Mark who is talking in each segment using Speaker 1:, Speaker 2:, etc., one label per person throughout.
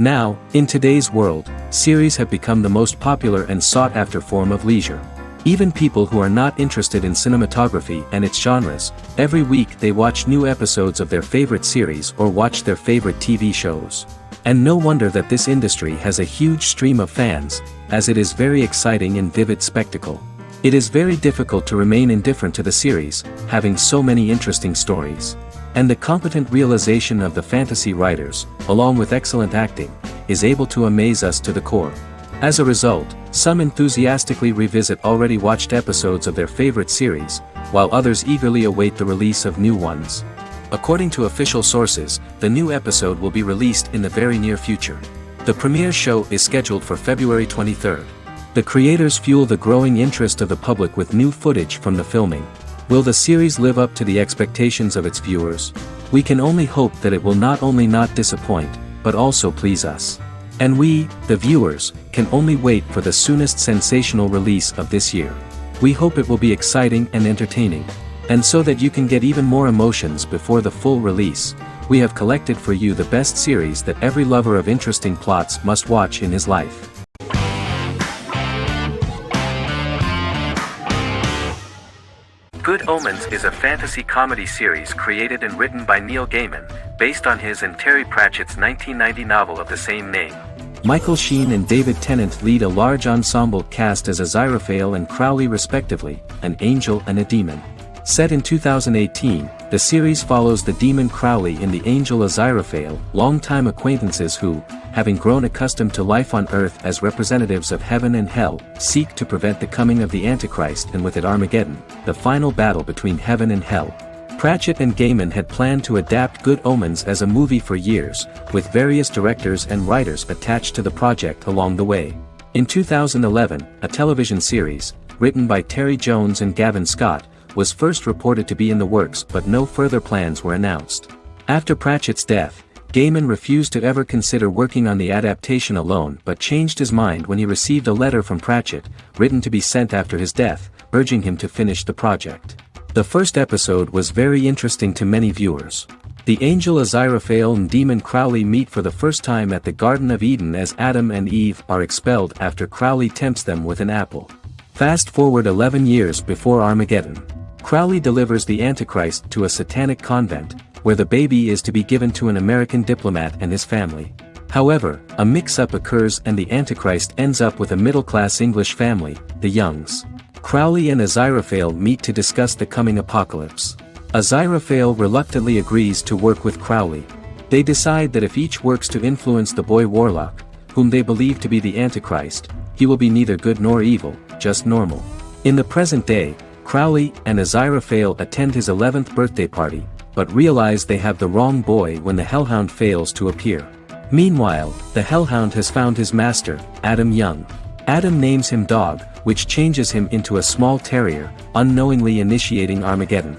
Speaker 1: Now, in today's world, series have become the most popular and sought-after form of leisure. Even people who are not interested in cinematography and its genres, every week they watch new episodes of their favorite series or watch their favorite TV shows. And no wonder that this industry has a huge stream of fans, as it is very exciting and vivid spectacle. It is very difficult to remain indifferent to the series, having so many interesting stories. And the competent realization of the fantasy writers, along with excellent acting, is able to amaze us to the core. As a result, some enthusiastically revisit already watched episodes of their favorite series, while others eagerly await the release of new ones. According to official sources, the new episode will be released in the very near future. The premiere show is scheduled for February 23rd. The creators fuel the growing interest of the public with new footage from the filming. Will the series live up to the expectations of its viewers? We can only hope that it will not only not disappoint, but also please us. And we, the viewers, can only wait for the soonest sensational release of this year. We hope it will be exciting and entertaining. And so that you can get even more emotions before the full release, we have collected for you the best series that every lover of interesting plots must watch in his life. Good Omens is a fantasy comedy series created and written by Neil Gaiman, based on his and Terry Pratchett's 1990 novel of the same name. Michael Sheen and David Tennant lead a large ensemble cast as Aziraphale and Crowley respectively, an angel and a demon. Set in 2018, the series follows the demon Crowley and the angel Aziraphale, longtime acquaintances who, having grown accustomed to life on Earth as representatives of heaven and hell, seek to prevent the coming of the Antichrist and with it Armageddon, the final battle between heaven and hell. Pratchett and Gaiman had planned to adapt Good Omens as a movie for years, with various directors and writers attached to the project along the way. In 2011, a television series, written by Terry Jones and Gavin Scott, was first reported to be in the works but no further plans were announced. After Pratchett's death, Gaiman refused to ever consider working on the adaptation alone but changed his mind when he received a letter from Pratchett, written to be sent after his death, urging him to finish the project. The first episode was very interesting to many viewers. The angel Aziraphale and demon Crowley meet for the first time at the Garden of Eden as Adam and Eve are expelled after Crowley tempts them with an apple. Fast forward 11 years before Armageddon. Crowley delivers the Antichrist to a satanic convent, where the baby is to be given to an American diplomat and his family. However, a mix-up occurs and the Antichrist ends up with a middle-class English family, the Youngs. Crowley and Aziraphale meet to discuss the coming apocalypse. Aziraphale reluctantly agrees to work with Crowley. They decide that if each works to influence the boy warlock, whom they believe to be the Antichrist, he will be neither good nor evil, just normal. In the present day, Crowley and Aziraphale attend his 11th birthday party, but realize they have the wrong boy when the Hellhound fails to appear. Meanwhile, the Hellhound has found his master, Adam Young. Adam names him Dog, which changes him into a small terrier, unknowingly initiating Armageddon.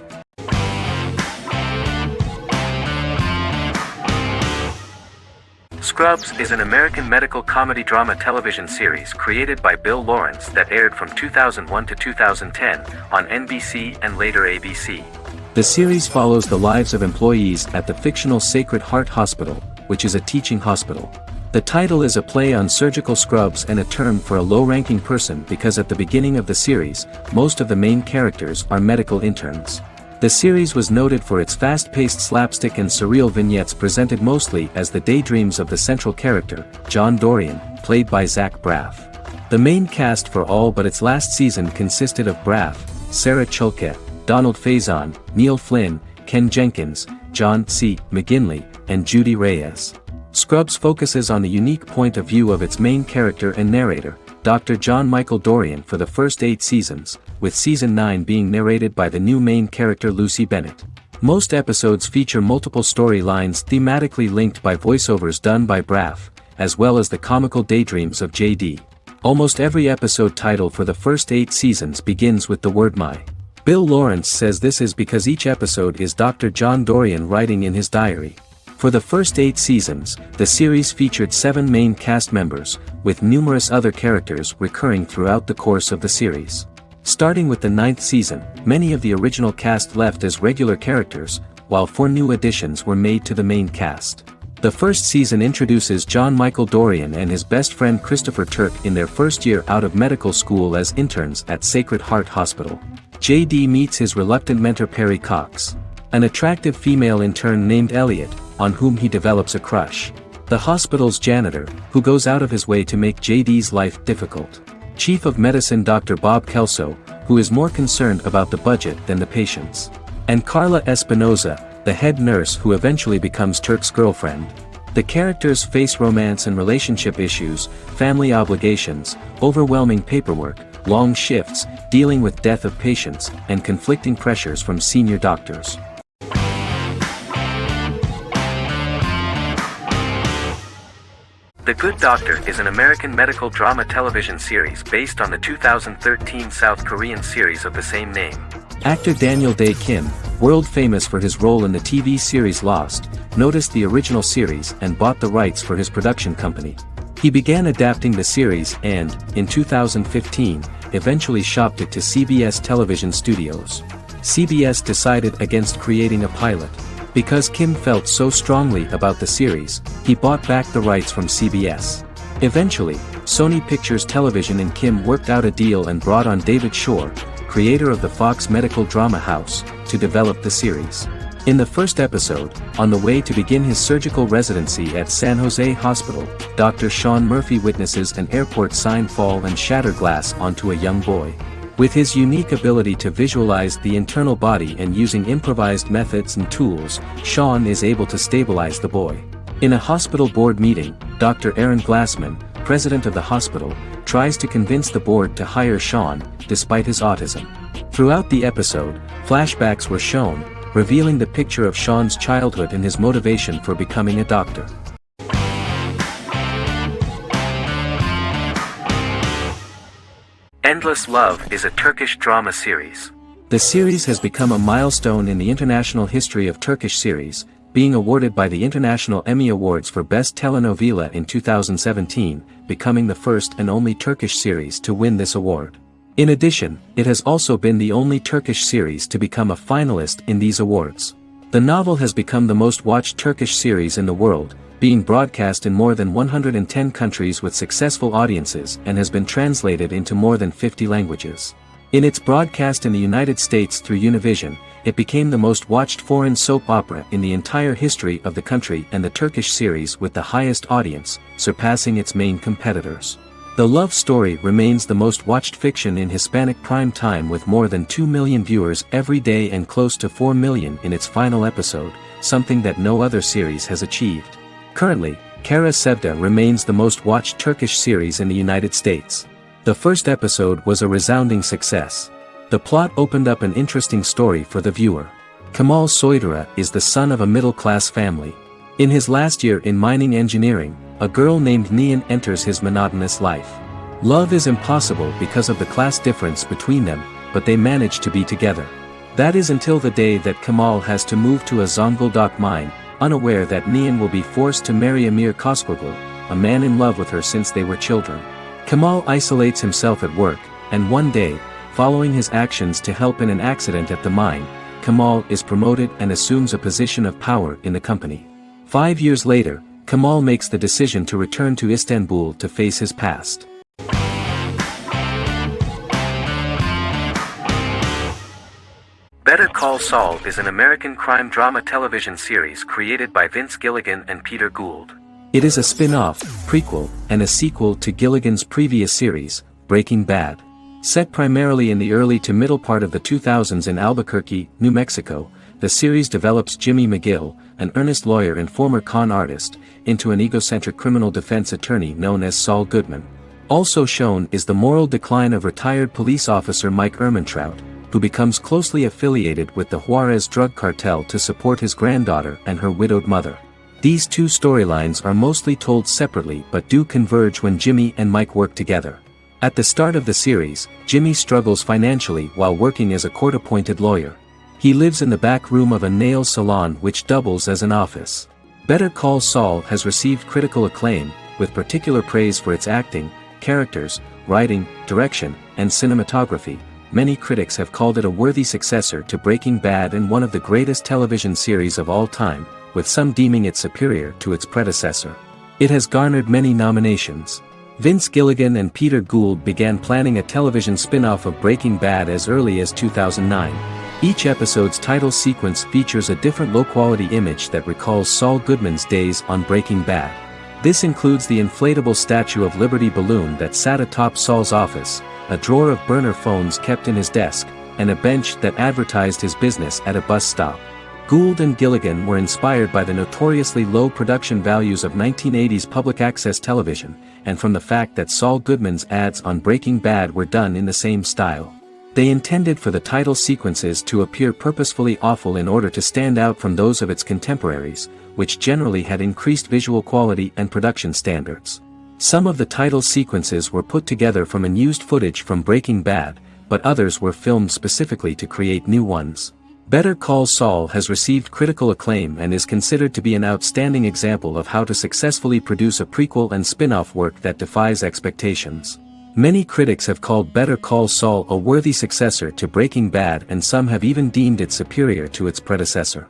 Speaker 1: Scrubs is an American medical comedy drama television series created by Bill Lawrence that aired from 2001 to 2010 on NBC and later ABC. The series follows the lives of employees at the fictional Sacred Heart Hospital, which is a teaching hospital. The title is a play on surgical scrubs and a term for a low-ranking person because at the beginning of the series, most of the main characters are medical interns. The series was noted for its fast-paced slapstick and surreal vignettes presented mostly as the daydreams of the central character, John Dorian, played by Zach Braff. The main cast for all but its last season consisted of Braff, Sarah Chalke, Donald Faison, Neil Flynn, Ken Jenkins, John C. McGinley, and Judy Reyes. Scrubs focuses on the unique point of view of its main character and narrator, Dr. John Michael Dorian for the first 8 seasons, with season 9 being narrated by the new main character Lucy Bennett. Most episodes feature multiple storylines thematically linked by voiceovers done by Braff, as well as the comical daydreams of JD. Almost every episode title for the first 8 seasons begins with the word my. Bill Lawrence says this is because each episode is Dr. John Dorian writing in his diary. For the first 8 seasons, the series featured 7 main cast members, with numerous other characters recurring throughout the course of the series. Starting with the 9th season, many of the original cast left as regular characters, while 4 new additions were made to the main cast. The first season introduces John Michael Dorian and his best friend Christopher Turk in their first year out of medical school as interns at Sacred Heart Hospital. JD meets his reluctant mentor Perry Cox, an attractive female intern named Elliot, on whom he develops a crush. The hospital's janitor, who goes out of his way to make JD's life difficult. Chief of Medicine Dr. Bob Kelso, who is more concerned about the budget than the patients. And Carla Espinoza, the head nurse who eventually becomes Turk's girlfriend. The characters face romance and relationship issues, family obligations, overwhelming paperwork, long shifts, dealing with death of patients, and conflicting pressures from senior doctors. The Good Doctor is an American medical drama television series based on the 2013 South Korean series of the same name. Actor Daniel Dae Kim, world famous for his role in the TV series Lost, noticed the original series and bought the rights for his production company. He began adapting the series and, in 2015, eventually shopped it to CBS Television Studios. CBS decided against creating a pilot. Because Kim felt so strongly about the series, he bought back the rights from CBS. Eventually, Sony Pictures Television and Kim worked out a deal and brought on David Shore, creator of the Fox Medical Drama House, to develop the series. In the first episode, on the way to begin his surgical residency at San Jose Hospital, Dr. Sean Murphy witnesses an airport sign fall and shatter glass onto a young boy. With his unique ability to visualize the internal body and using improvised methods and tools, Sean is able to stabilize the boy. In a hospital board meeting, Dr. Aaron Glassman, president of the hospital, tries to convince the board to hire Sean, despite his autism. Throughout the episode, flashbacks were shown, revealing the picture of Sean's childhood and his motivation for becoming a doctor. Endless Love is a Turkish drama series. The series has become a milestone in the international history of Turkish series, being awarded by the International Emmy Awards for Best Telenovela in 2017, becoming the first and only Turkish series to win this award. In addition, it has also been the only Turkish series to become a finalist in these awards. The novel has become the most watched Turkish series in the world, being broadcast in more than 110 countries with successful audiences and has been translated into more than 50 languages. In its broadcast in the United States through Univision, it became the most watched foreign soap opera in the entire history of the country and the Turkish series with the highest audience, surpassing its main competitors. The love story remains the most watched fiction in Hispanic prime time with more than 2 million viewers every day and close to 4 million in its final episode, something that no other series has achieved. Currently, Kara Sevda remains the most watched Turkish series in the United States. The first episode was a resounding success. The plot opened up an interesting story for the viewer. Kemal Soydura is the son of a middle-class family. In his last year in mining engineering, a girl named Nihan enters his monotonous life. Love is impossible because of the class difference between them, but they manage to be together. That is until the day that Kemal has to move to a Zonguldak mine, unaware that Nihan will be forced to marry Amir Koskoglu, a man in love with her since they were children. Kemal isolates himself at work, and one day, following his actions to help in an accident at the mine, Kemal is promoted and assumes a position of power in the company. 5 years later, Kemal makes the decision to return to Istanbul to face his past. Better Call Saul is an American crime drama television series created by Vince Gilligan and Peter Gould. It is a spin-off, prequel, and a sequel to Gilligan's previous series, Breaking Bad. Set primarily in the early to middle part of the 2000s in Albuquerque, New Mexico, the series develops Jimmy McGill, an earnest lawyer and former con artist, into an egocentric criminal defense attorney known as Saul Goodman. Also shown is the moral decline of retired police officer Mike Ehrmantraut, who becomes closely affiliated with the Juarez drug cartel to support his granddaughter and her widowed mother. These two storylines are mostly told separately but do converge when Jimmy and Mike work together. At the start of the series, Jimmy struggles financially while working as a court-appointed lawyer. He lives in the back room of a nail salon which doubles as an office. Better Call Saul has received critical acclaim, with particular praise for its acting, characters, writing, direction, and cinematography. Many critics have called it a worthy successor to Breaking Bad and one of the greatest television series of all time. with some deeming it superior to its predecessor. It has garnered many nominations. Vince Gilligan and Peter Gould began planning a television spin-off of Breaking Bad as early as 2009. Each episode's title sequence features a different low-quality image that recalls Saul Goodman's days on Breaking Bad. This includes the inflatable Statue of Liberty balloon that sat atop Saul's office, a drawer of burner phones kept in his desk, and a bench that advertised his business at a bus stop. Gould and Gilligan were inspired by the notoriously low production values of 1980s public access television, and from the fact that Saul Goodman's ads on Breaking Bad were done in the same style. They intended for the title sequences to appear purposefully awful in order to stand out from those of its contemporaries, which generally had increased visual quality and production standards. Some of the title sequences were put together from unused footage from Breaking Bad, but others were filmed specifically to create new ones. Better Call Saul has received critical acclaim and is considered to be an outstanding example of how to successfully produce a prequel and spin-off work that defies expectations. Many critics have called Better Call Saul a worthy successor to Breaking Bad, and some have even deemed it superior to its predecessor.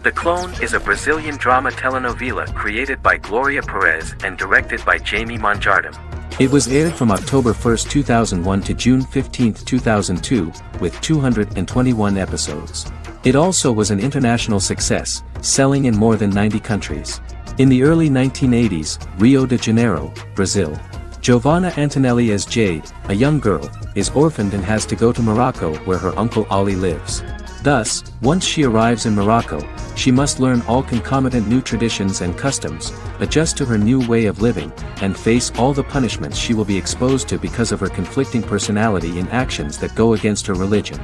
Speaker 1: The Clone is a Brazilian drama telenovela created by Gloria Perez and directed by Jamie Monjardim. It was aired from October 1, 2001 to June 15, 2002, with 221 episodes. It also was an international success, selling in more than 90 countries. In the early 1980s, Rio de Janeiro, Brazil. Giovanna Antonelli as Jade, a young girl, is orphaned and has to go to Morocco where her uncle Ali lives. Thus, once she arrives in Morocco, she must learn all concomitant new traditions and customs, adjust to her new way of living, and face all the punishments she will be exposed to because of her conflicting personality in actions that go against her religion.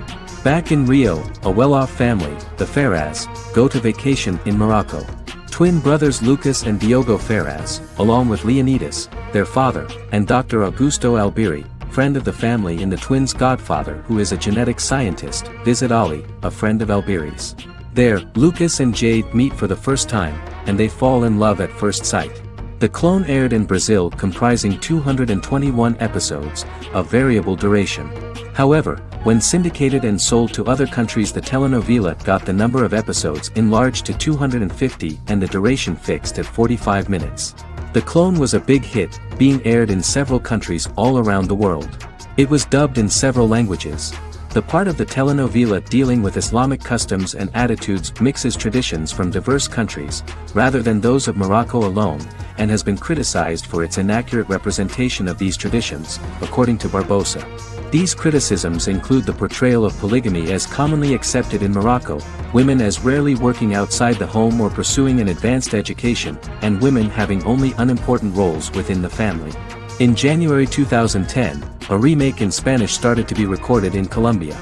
Speaker 1: Back in Rio, a well-off family, the Ferraz, go to vacation in Morocco. Twin brothers Lucas and Diogo Ferraz, along with Leonidas, their father, and Dr. Augusto Albiri, friend of the family and the twins' godfather who is a genetic scientist, visit Ali, a friend of Albiri's. There, Lucas and Jade meet for the first time, and they fall in love at first sight. The Clone aired in Brazil comprising 221 episodes, of variable duration. However, when syndicated and sold to other countries, the telenovela got the number of episodes enlarged to 250 and the duration fixed at 45 minutes. The Clone was a big hit, being aired in several countries all around the world. It was dubbed in several languages. The part of the telenovela dealing with Islamic customs and attitudes mixes traditions from diverse countries, rather than those of Morocco alone, and has been criticized for its inaccurate representation of these traditions, according to Barbosa. These criticisms include the portrayal of polygamy as commonly accepted in Morocco, women as rarely working outside the home or pursuing an advanced education, and women having only unimportant roles within the family. In January 2010, a remake in Spanish started to be recorded in Colombia.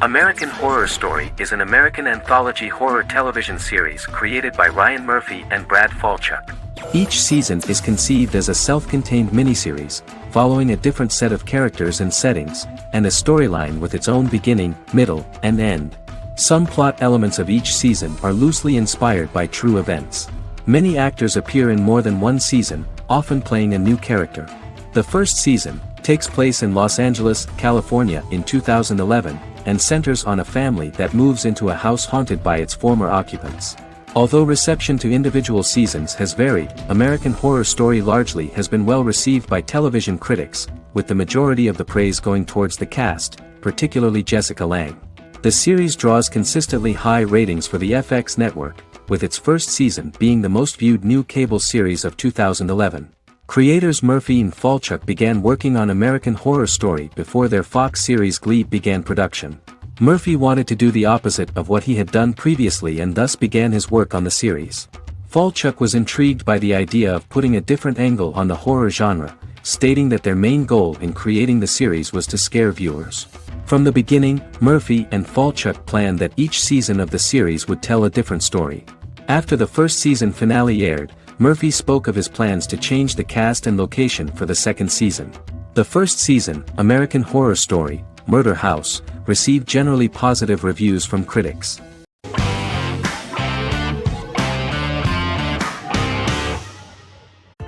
Speaker 1: American Horror Story is an American anthology horror television series created by Ryan Murphy and Brad Falchuk. Each season is conceived as a self-contained miniseries, following a different set of characters and settings, and a storyline with its own beginning, middle, and end. Some plot elements of each season are loosely inspired by true events. Many actors appear in more than one season, often playing a new character. The first season takes place in Los Angeles, California in 2011, and centers on a family that moves into a house haunted by its former occupants. Although reception to individual seasons has varied, American Horror Story largely has been well received by television critics, with the majority of the praise going towards the cast, particularly Jessica Lange. The series draws consistently high ratings for the FX network, with its first season being the most viewed new cable series of 2011. Creators Murphy and Falchuk began working on American Horror Story before their Fox series Glee began production. Murphy wanted to do the opposite of what he had done previously and thus began his work on the series. Falchuk was intrigued by the idea of putting a different angle on the horror genre, stating that their main goal in creating the series was to scare viewers. From the beginning, Murphy and Falchuk planned that each season of the series would tell a different story. After the first season finale aired, Murphy spoke of his plans to change the cast and location for the second season. The first season, American Horror Story, Murder House, received generally positive reviews from critics.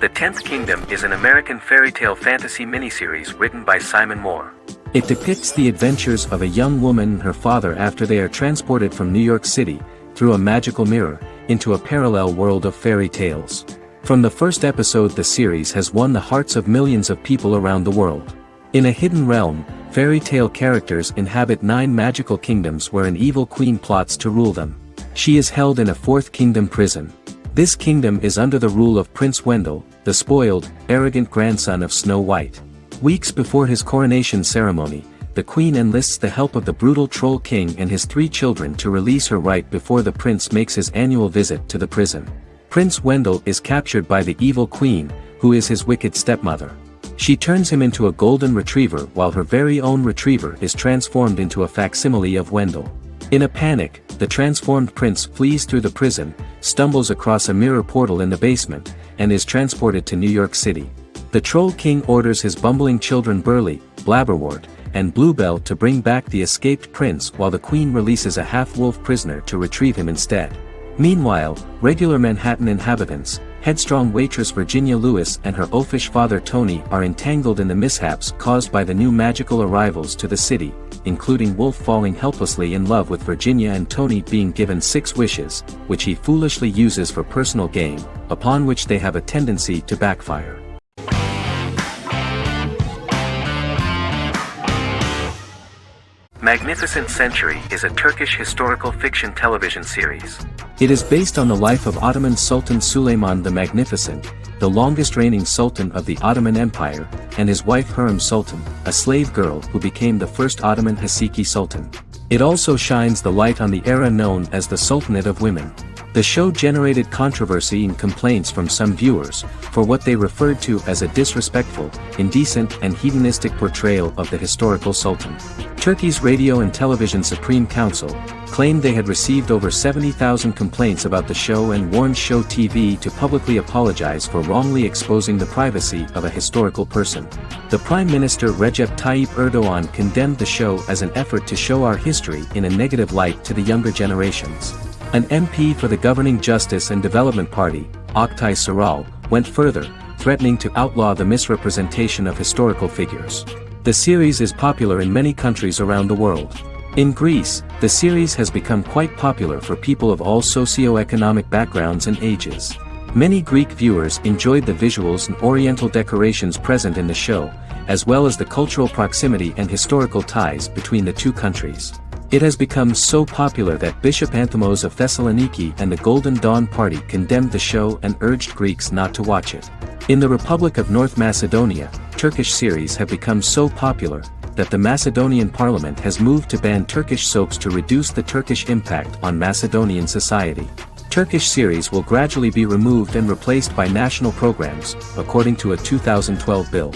Speaker 1: The Tenth Kingdom is an American fairy tale fantasy miniseries written by Simon Moore. It depicts the adventures of a young woman and her father after they are transported from New York City, through a magical mirror, into a parallel world of fairy tales. From the first episode, the series has won the hearts of millions of people around the world. In a hidden realm, fairy tale characters inhabit 9 magical kingdoms where an evil queen plots to rule them. She is held in a 4th kingdom prison. This kingdom is under the rule of Prince Wendell, the spoiled, arrogant grandson of Snow White. Weeks before his coronation ceremony, the queen enlists the help of the brutal Troll King and his 3 children to release her right before the prince makes his annual visit to the prison. Prince Wendell is captured by the evil queen, who is his wicked stepmother. She turns him into a golden retriever while her very own retriever is transformed into a facsimile of Wendell. In a panic, the transformed prince flees through the prison, stumbles across a mirror portal in the basement, and is transported to New York City. The Troll King orders his bumbling children Burley, Blabberwort, and Bluebell to bring back the escaped prince while the queen releases a half-wolf prisoner to retrieve him instead. Meanwhile, regular Manhattan inhabitants, headstrong waitress Virginia Lewis and her oafish father Tony are entangled in the mishaps caused by the new magical arrivals to the city, including Wolf falling helplessly in love with Virginia and Tony being given 6 wishes, which he foolishly uses for personal gain, upon which they have a tendency to backfire. Magnificent Century is a Turkish historical fiction television series. It is based on the life of Ottoman Sultan Süleyman the Magnificent, the longest reigning sultan of the Ottoman Empire, and his wife Hürrem Sultan, a slave girl who became the first Ottoman Haseki Sultan. It also shines the light on the era known as the Sultanate of Women. The show generated controversy and complaints from some viewers, for what they referred to as a disrespectful, indecent and hedonistic portrayal of the historical sultan. Turkey's Radio and Television Supreme Council claimed they had received over 70,000 complaints about the show and warned Show TV to publicly apologize for wrongly exposing the privacy of a historical person. The Prime Minister Recep Tayyip Erdoğan condemned the show as an effort to show our history in a negative light to the younger generations. An MP for the governing Justice and Development Party, Oktay Saral, went further, threatening to outlaw the misrepresentation of historical figures. The series is popular in many countries around the world. In Greece, the series has become quite popular for people of all socio-economic backgrounds and ages. Many Greek viewers enjoyed the visuals and oriental decorations present in the show, as well as the cultural proximity and historical ties between the 2 countries. It has become so popular that Bishop Anthimos of Thessaloniki and the Golden Dawn Party condemned the show and urged Greeks not to watch it. In the Republic of North Macedonia, Turkish series have become so popular that the Macedonian parliament has moved to ban Turkish soaps to reduce the Turkish impact on Macedonian society. Turkish series will gradually be removed and replaced by national programs, according to a 2012 bill.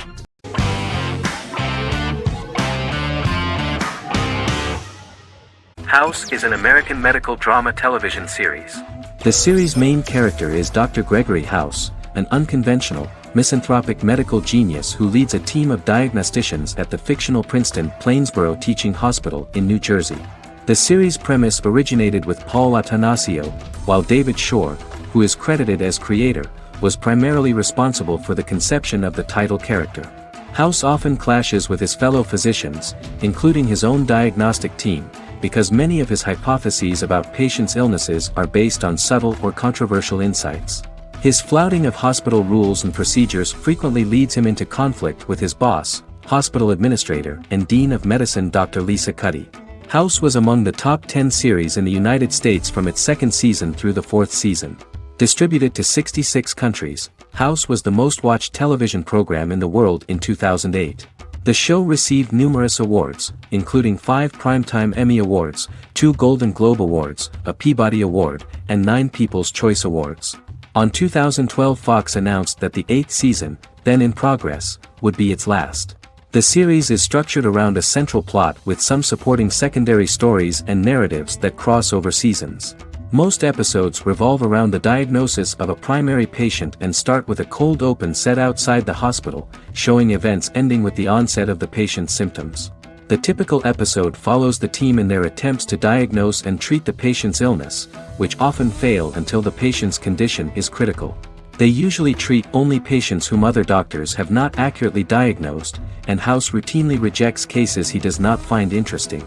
Speaker 1: House is an American medical drama television series. The series' main character is Dr. Gregory House, an unconventional, misanthropic medical genius who leads a team of diagnosticians at the fictional Princeton Plainsboro Teaching Hospital in New Jersey. The series' premise originated with Paul Attanasio, while David Shore, who is credited as creator, was primarily responsible for the conception of the title character. House often clashes with his fellow physicians, including his own diagnostic team, because many of his hypotheses about patients' illnesses are based on subtle or controversial insights. His flouting of hospital rules and procedures frequently leads him into conflict with his boss, hospital administrator and dean of medicine Dr. Lisa Cuddy. House was among the top 10 series in the United States from its 2nd season through the 4th season. Distributed to 66 countries, House was the most-watched television program in the world in 2008. The show received numerous awards, including 5 Primetime Emmy Awards, 2 Golden Globe Awards, a Peabody Award, and 9 People's Choice Awards. On 2012, Fox announced that the 8th season, then in progress, would be its last. The series is structured around a central plot with some supporting secondary stories and narratives that cross over seasons. Most episodes revolve around the diagnosis of a primary patient and start with a cold open set outside the hospital, showing events ending with the onset of the patient's symptoms. The typical episode follows the team in their attempts to diagnose and treat the patient's illness, which often fail until the patient's condition is critical. They usually treat only patients whom other doctors have not accurately diagnosed, and House routinely rejects cases he does not find interesting.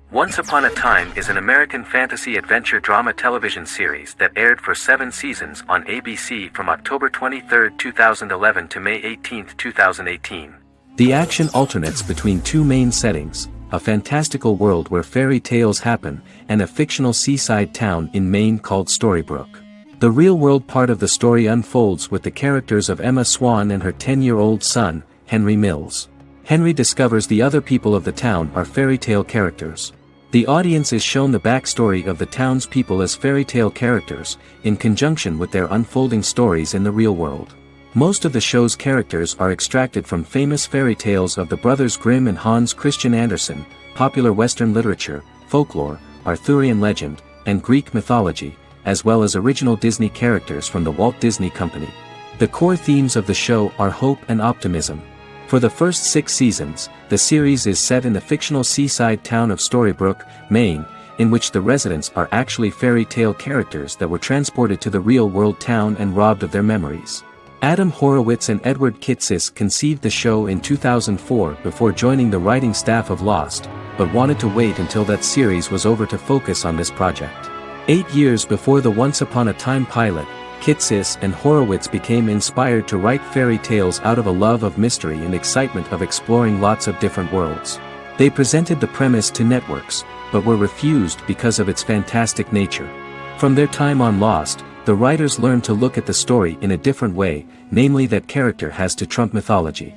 Speaker 1: Once Upon a Time is an American fantasy adventure drama television series that aired for 7 seasons on ABC from October 23, 2011 to May 18, 2018. The action alternates between two main settings: a fantastical world where fairy tales happen, and a fictional seaside town in Maine called Storybrooke. The real-world part of the story unfolds with the characters of Emma Swan and her 10-year-old son, Henry Mills. Henry discovers the other people of the town are fairy tale characters. The audience is shown the backstory of the townspeople as fairy tale characters, in conjunction with their unfolding stories in the real world. Most of the show's characters are extracted from famous fairy tales of the Brothers Grimm and Hans Christian Andersen, popular Western literature, folklore, Arthurian legend, and Greek mythology, as well as original Disney characters from the Walt Disney Company. The core themes of the show are hope and optimism. For the first 6 seasons, the series is set in the fictional seaside town of Storybrooke, Maine, in which the residents are actually fairy tale characters that were transported to the real-world town and robbed of their memories. Adam Horowitz and Edward Kitsis conceived the show in 2004 before joining the writing staff of Lost, but wanted to wait until that series was over to focus on this project. 8 years before the Once Upon a Time pilot, Kitsis and Horowitz became inspired to write fairy tales out of a love of mystery and excitement of exploring lots of different worlds. They presented the premise to networks, but were refused because of its fantastic nature. From their time on Lost, the writers learned to look at the story in a different way, namely that character has to trump mythology.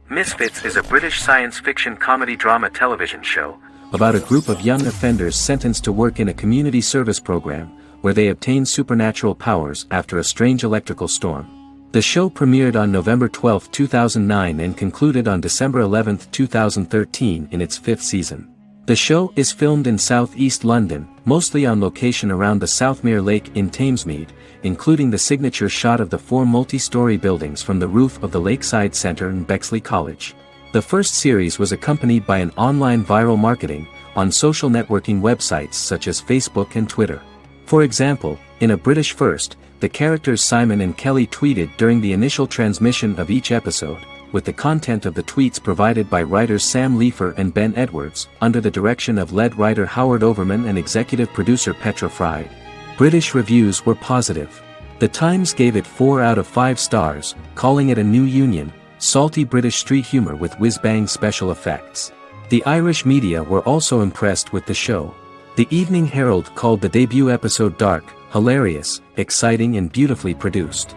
Speaker 1: Misfits is a British science fiction comedy drama television show about a group of young offenders sentenced to work in a community service program, where they obtain supernatural powers after a strange electrical storm. The show premiered on November 12, 2009 and concluded on December 11, 2013 in its 5th season. The show is filmed in southeast London, mostly on location around the Southmere Lake in Thamesmead, including the signature shot of the 4 multi-story buildings from the roof of the Lakeside Centre in Bexley College. The first series was accompanied by an online viral marketing on social networking websites such as Facebook and Twitter. For example, in a British first, the characters Simon and Kelly tweeted during the initial transmission of each episode, with the content of the tweets provided by writers Sam Leifer and Ben Edwards, under the direction of lead writer Howard Overman and executive producer Petra Fried. British reviews were positive. The Times gave it 4 out of 5 stars, calling it a new union, salty British street humor with whiz-bang special effects. The Irish media were also impressed with the show. The Evening Herald called the debut episode dark, hilarious, exciting and beautifully produced.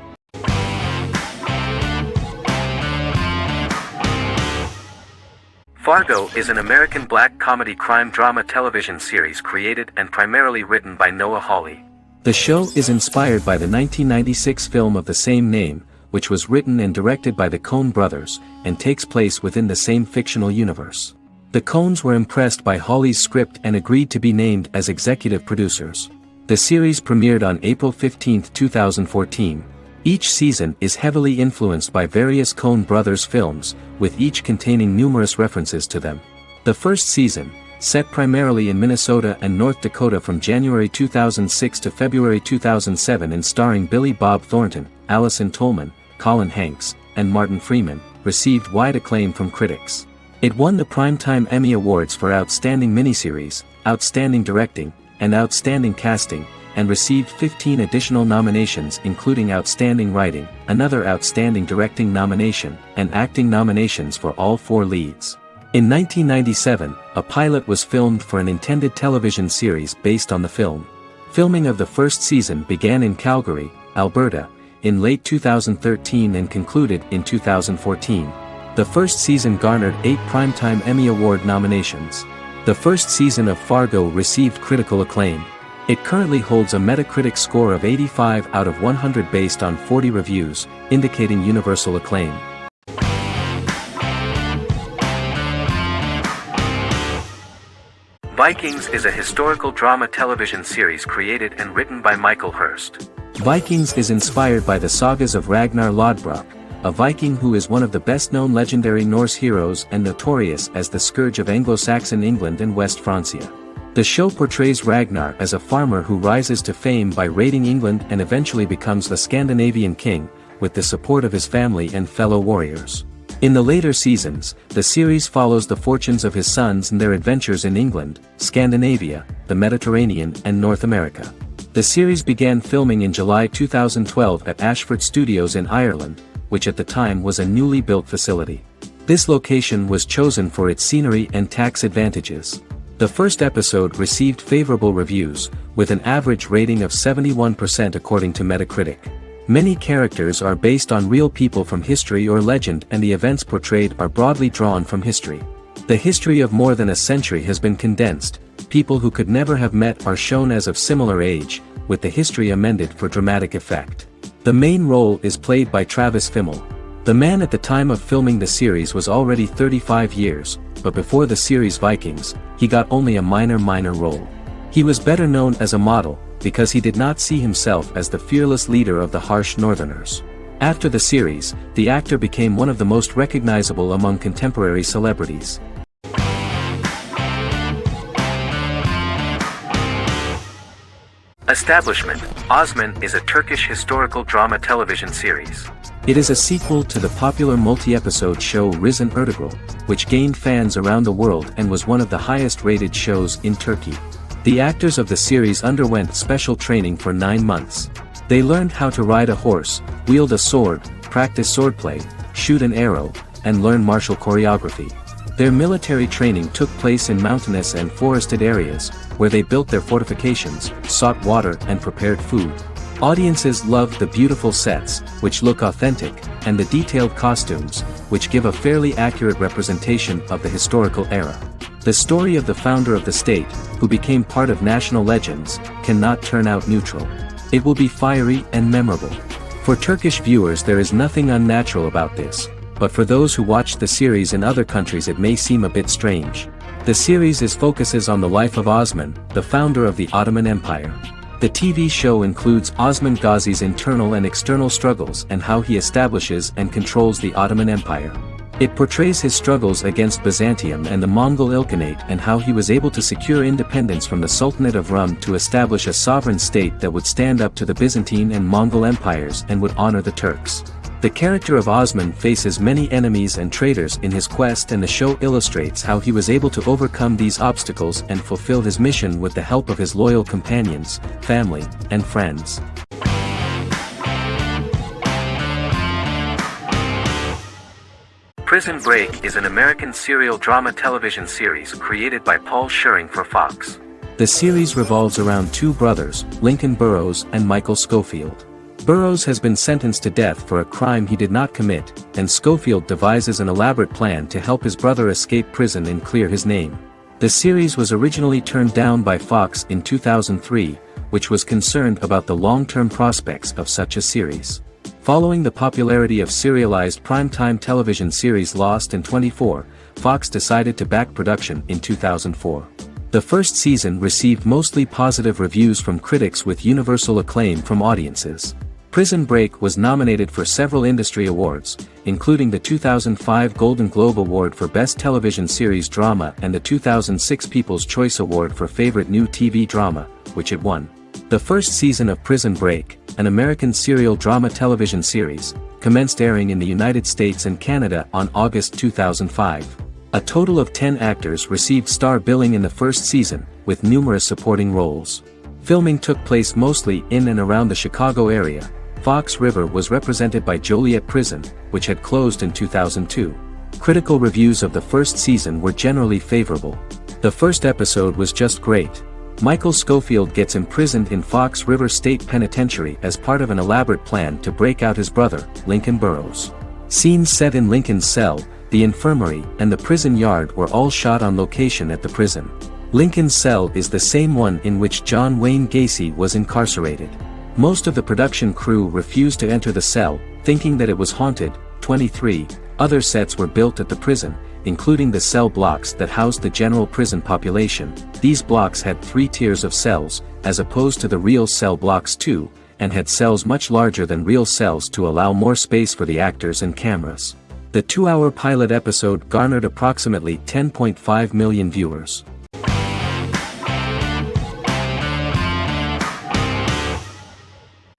Speaker 1: Fargo is an American black comedy crime drama television series created and primarily written by Noah Hawley. The show is inspired by the 1996 film of the same name, which was written and directed by the Coen brothers, and takes place within the same fictional universe. The Coens were impressed by Hawley's script and agreed to be named as executive producers. The series premiered on April 15, 2014. Each season is heavily influenced by various Coen brothers films, with each containing numerous references to them. The first season, set primarily in Minnesota and North Dakota from January 2006 to February 2007 and starring Billy Bob Thornton, Allison Tolman, Colin Hanks, and Martin Freeman, received wide acclaim from critics. It won the Primetime Emmy Awards for Outstanding Miniseries, Outstanding Directing, and Outstanding Casting, and received 15 additional nominations including Outstanding Writing, another Outstanding Directing nomination, and acting nominations for all 4 leads. In 1997, a pilot was filmed for an intended television series based on the film. Filming of the first season began in Calgary, Alberta, in late 2013 and concluded in 2014. The first season garnered 8 Primetime Emmy Award nominations. The first season of Fargo received critical acclaim. It currently holds a Metacritic score of 85 out of 100 based on 40 reviews, indicating universal acclaim. Vikings is a historical drama television series created and written by Michael Hurst. Vikings is inspired by the sagas of Ragnar Lodbrok, a Viking who is one of the best-known legendary Norse heroes and notorious as the scourge of Anglo-Saxon England and West Francia. The show portrays Ragnar as a farmer who rises to fame by raiding England and eventually becomes the Scandinavian king, with the support of his family and fellow warriors. In the later seasons, the series follows the fortunes of his sons and their adventures in England, Scandinavia, the Mediterranean and North America. The series began filming in July 2012 at Ashford Studios in Ireland, which at the time was a newly built facility. This location was chosen for its scenery and tax advantages. The first episode received favorable reviews, with an average rating of 71% according to Metacritic. Many characters are based on real people from history or legend, and the events portrayed are broadly drawn from history. The history of more than a century has been condensed. People who could never have met are shown as of similar age, with the history amended for dramatic effect. The main role is played by Travis Fimmel. The man at the time of filming the series was already 35 years, but before the series Vikings, he got only a minor role. He was better known as a model, because he did not see himself as the fearless leader of the harsh Northerners. After the series, the actor became one of the most recognizable among contemporary celebrities.
Speaker 2: Establishment. Osman is a Turkish historical drama television series.
Speaker 1: It is a sequel to the popular multi-episode show Risen Ertugrul, which gained fans around the world and was one of the highest-rated shows in Turkey. The actors of the series underwent special training for 9 months. They learned how to ride a horse, wield a sword, practice swordplay, shoot an arrow, and learn martial choreography. Their military training took place in mountainous and forested areas, where they built their fortifications, sought water and prepared food. Audiences loved the beautiful sets, which look authentic, and the detailed costumes, which give a fairly accurate representation of the historical era. The story of the founder of the state, who became part of national legends, cannot turn out neutral. It will be fiery and memorable. For Turkish viewers there is nothing unnatural about this, but for those who watch the series in other countries it may seem a bit strange. The series focuses on the life of Osman, the founder of the Ottoman Empire. The TV show includes Osman Ghazi's internal and external struggles and how he establishes and controls the Ottoman Empire. It portrays his struggles against Byzantium and the Mongol Ilkhanate and how he was able to secure independence from the Sultanate of Rum to establish a sovereign state that would stand up to the Byzantine and Mongol empires and would honor the Turks. The character of Osman faces many enemies and traitors in his quest, and the show illustrates how he was able to overcome these obstacles and fulfill his mission with the help of his loyal companions, family, and friends.
Speaker 2: Prison Break is an American serial drama television series created by Paul Schering for Fox.
Speaker 1: The series revolves around two brothers, Lincoln Burrows and Michael Schofield. Burrows has been sentenced to death for a crime he did not commit, and Schofield devises an elaborate plan to help his brother escape prison and clear his name. The series was originally turned down by Fox in 2003, which was concerned about the long-term prospects of such a series. Following the popularity of serialized primetime television series Lost and 24, Fox decided to back production in 2004. The first season received mostly positive reviews from critics with universal acclaim from audiences. Prison Break was nominated for several industry awards, including the 2005 Golden Globe Award for Best Television Series Drama and the 2006 People's Choice Award for Favorite New TV Drama, which it won. The first season of Prison Break, an American serial drama television series, commenced airing in the United States and Canada on August 2005. A total of 10 actors received star billing in the first season, with numerous supporting roles. Filming took place mostly in and around the Chicago area. Fox River was represented by Joliet Prison, which had closed in 2002. Critical reviews of the first season were generally favorable. The first episode was just great. Michael Schofield gets imprisoned in Fox River State Penitentiary as part of an elaborate plan to break out his brother, Lincoln Burrows. Scenes set in Lincoln's cell, the infirmary, and the prison yard were all shot on location at the prison. Lincoln's cell is the same one in which John Wayne Gacy was incarcerated. Most of the production crew refused to enter the cell, thinking that it was haunted. 23 other sets were built at the prison, including the cell blocks that housed the general prison population. These blocks had 3 tiers of cells, as opposed to the real cell blocks 2, and had cells much larger than real cells to allow more space for the actors and cameras. The 2-hour pilot episode garnered approximately 10.5 million viewers.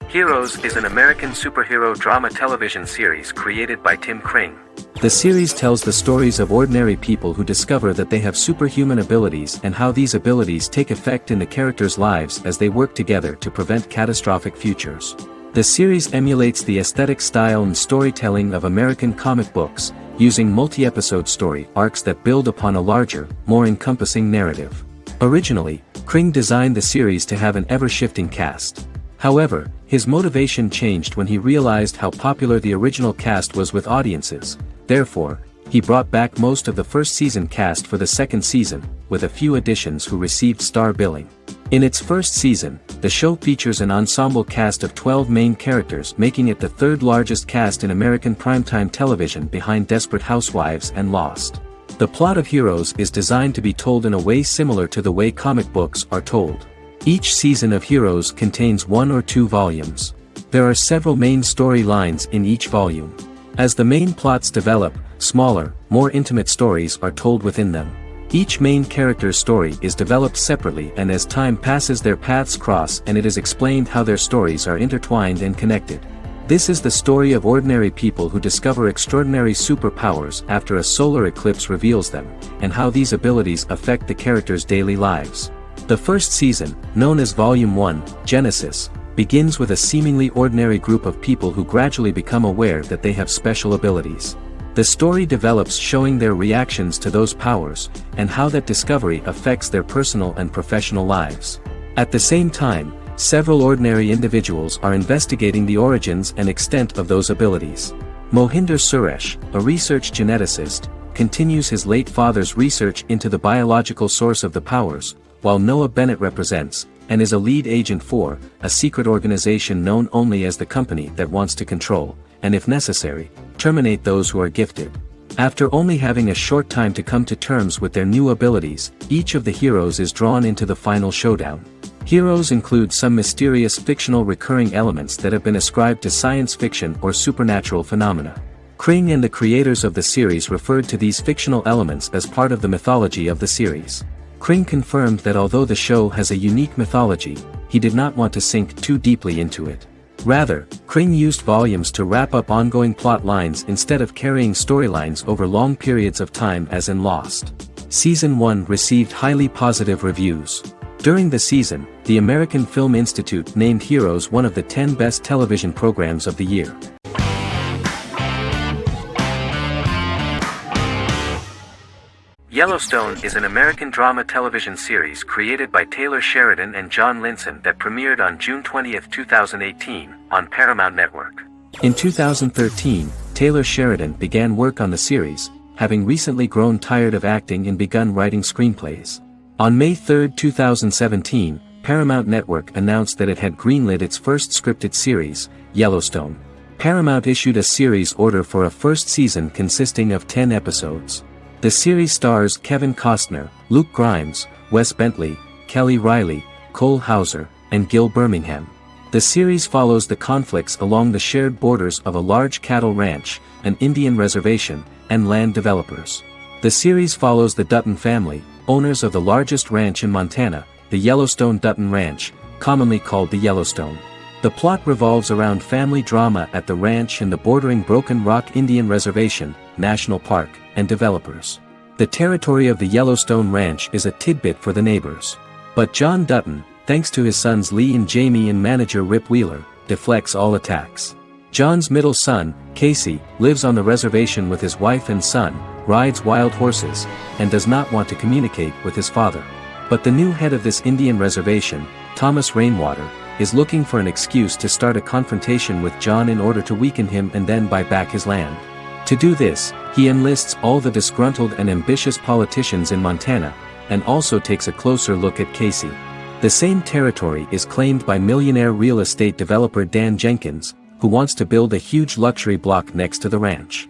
Speaker 2: Heroes is an American superhero drama television series created by Tim Kring.
Speaker 1: The series tells the stories of ordinary people who discover that they have superhuman abilities and how these abilities take effect in the characters' lives as they work together to prevent catastrophic futures. The series emulates the aesthetic style and storytelling of American comic books, using multi-episode story arcs that build upon a larger, more encompassing narrative. Originally, Kring designed the series to have an ever-shifting cast. However, his motivation changed when he realized how popular the original cast was with audiences. Therefore, he brought back most of the first season cast for the second season, with a few additions who received star billing. In its first season, the show features an ensemble cast of 12 main characters, making it the third largest cast in American primetime television behind Desperate Housewives and Lost. The plot of Heroes is designed to be told in a way similar to the way comic books are told. Each season of Heroes contains 1 or 2 volumes. There are several main storylines in each volume. As the main plots develop, smaller, more intimate stories are told within them. Each main character's story is developed separately, and as time passes their paths cross and it is explained how their stories are intertwined and connected. This is the story of ordinary people who discover extraordinary superpowers after a solar eclipse reveals them, and how these abilities affect the characters' daily lives. The first season, known as Volume 1, Genesis, begins with a seemingly ordinary group of people who gradually become aware that they have special abilities. The story develops showing their reactions to those powers, and how that discovery affects their personal and professional lives. At the same time, several ordinary individuals are investigating the origins and extent of those abilities. Mohinder Suresh, a research geneticist, continues his late father's research into the biological source of the powers, while Noah Bennett represents, and is a lead agent for, a secret organization known only as the Company that wants to control, and if necessary, terminate those who are gifted. After only having a short time to come to terms with their new abilities, each of the heroes is drawn into the final showdown. Heroes include some mysterious fictional recurring elements that have been ascribed to science fiction or supernatural phenomena. Kring and the creators of the series referred to these fictional elements as part of the mythology of the series. Kring confirmed that although the show has a unique mythology, he did not want to sink too deeply into it. Rather, Kring used volumes to wrap up ongoing plot lines instead of carrying storylines over long periods of time as in Lost. Season 1 received highly positive reviews. During the season, the American Film Institute named Heroes one of the 10 best television programs of the year.
Speaker 2: Yellowstone is an American drama television series created by Taylor Sheridan and John Linson that premiered on June 20, 2018, on Paramount Network.
Speaker 1: In 2013, Taylor Sheridan began work on the series, having recently grown tired of acting and begun writing screenplays. On May 3, 2017, Paramount Network announced that it had greenlit its first scripted series, Yellowstone. Paramount issued a series order for a first season consisting of 10 episodes. The series stars Kevin Costner, Luke Grimes, Wes Bentley, Kelly Riley, Cole Hauser, and Gil Birmingham. The series follows the conflicts along the shared borders of a large cattle ranch, an Indian reservation, and land developers. The series follows the Dutton family, owners of the largest ranch in Montana, the Yellowstone Dutton Ranch, commonly called the Yellowstone. The plot revolves around family drama at the ranch and the bordering Broken Rock Indian Reservation, National Park, and developers. The territory of the Yellowstone Ranch is a tidbit for the neighbors. But John Dutton, thanks to his sons Lee and Jamie and manager Rip Wheeler, deflects all attacks. John's middle son, Casey, lives on the reservation with his wife and son, rides wild horses, and does not want to communicate with his father. But the new head of this Indian reservation, Thomas Rainwater, is looking for an excuse to start a confrontation with John in order to weaken him and then buy back his land. To do this, he enlists all the disgruntled and ambitious politicians in Montana, and also takes a closer look at Casey. The same territory is claimed by millionaire real estate developer Dan Jenkins, who wants to build a huge luxury block next to the ranch.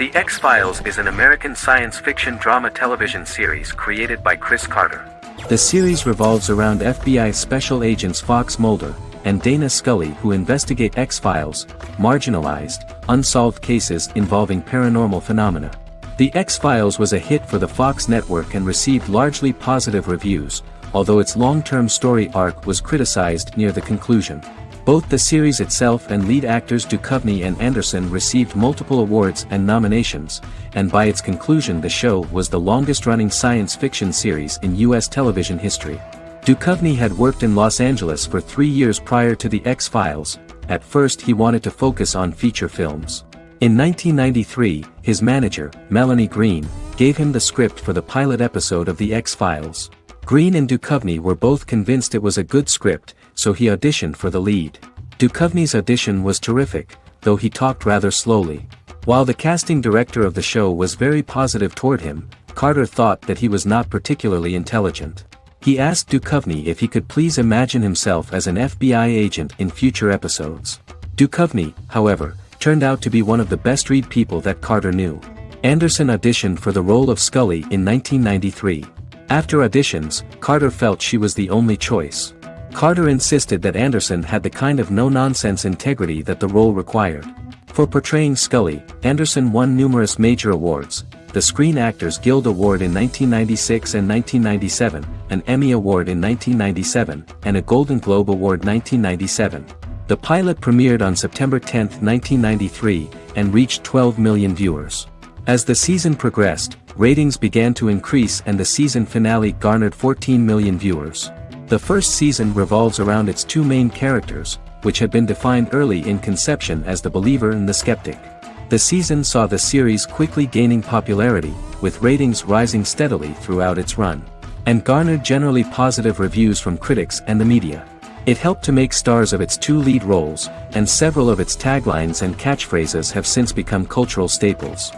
Speaker 1: The X-Files is an American science fiction drama television series created by Chris Carter. The series revolves around FBI special agents Fox Mulder and Dana Scully, who investigate X-Files, marginalized, unsolved cases involving paranormal phenomena. The X-Files was a hit for the Fox network and received largely positive reviews, although its long-term story arc was criticized near the conclusion. Both the series itself and lead actors Duchovny and Anderson received multiple awards and nominations, and by its conclusion the show was the longest-running science fiction series in U.S. television history. Duchovny had worked in Los Angeles for 3 years prior to The X-Files. At first he wanted to focus on feature films. In 1993, his manager, Melanie Green, gave him the script for the pilot episode of The X-Files. Green and Duchovny were both convinced it was a good script, so he auditioned for the lead. Duchovny's audition was terrific, though he talked rather slowly. While the casting director of the show was very positive toward him, Carter thought that he was not particularly intelligent. He asked Duchovny if he could please imagine himself as an FBI agent in future episodes. Duchovny, however, turned out to be one of the best-read people that Carter knew. Anderson auditioned for the role of Scully in 1993. After auditions, Carter felt she was the only choice. Carter insisted that Anderson had the kind of no-nonsense integrity that the role required. For portraying Scully, Anderson won numerous major awards, the Screen Actors Guild Award in 1996 and 1997, an Emmy Award in 1997, and a Golden Globe Award 1997. The pilot premiered on September 10, 1993, and reached 12 million viewers. As the season progressed, ratings began to increase and the season finale garnered 14 million viewers. The first season revolves around its two main characters, which had been defined early in conception as the believer and the skeptic. The season saw the series quickly gaining popularity, with ratings rising steadily throughout its run, and garnered generally positive reviews from critics and the media. It helped to make stars of its two lead roles, and several of its taglines and catchphrases have since become cultural staples.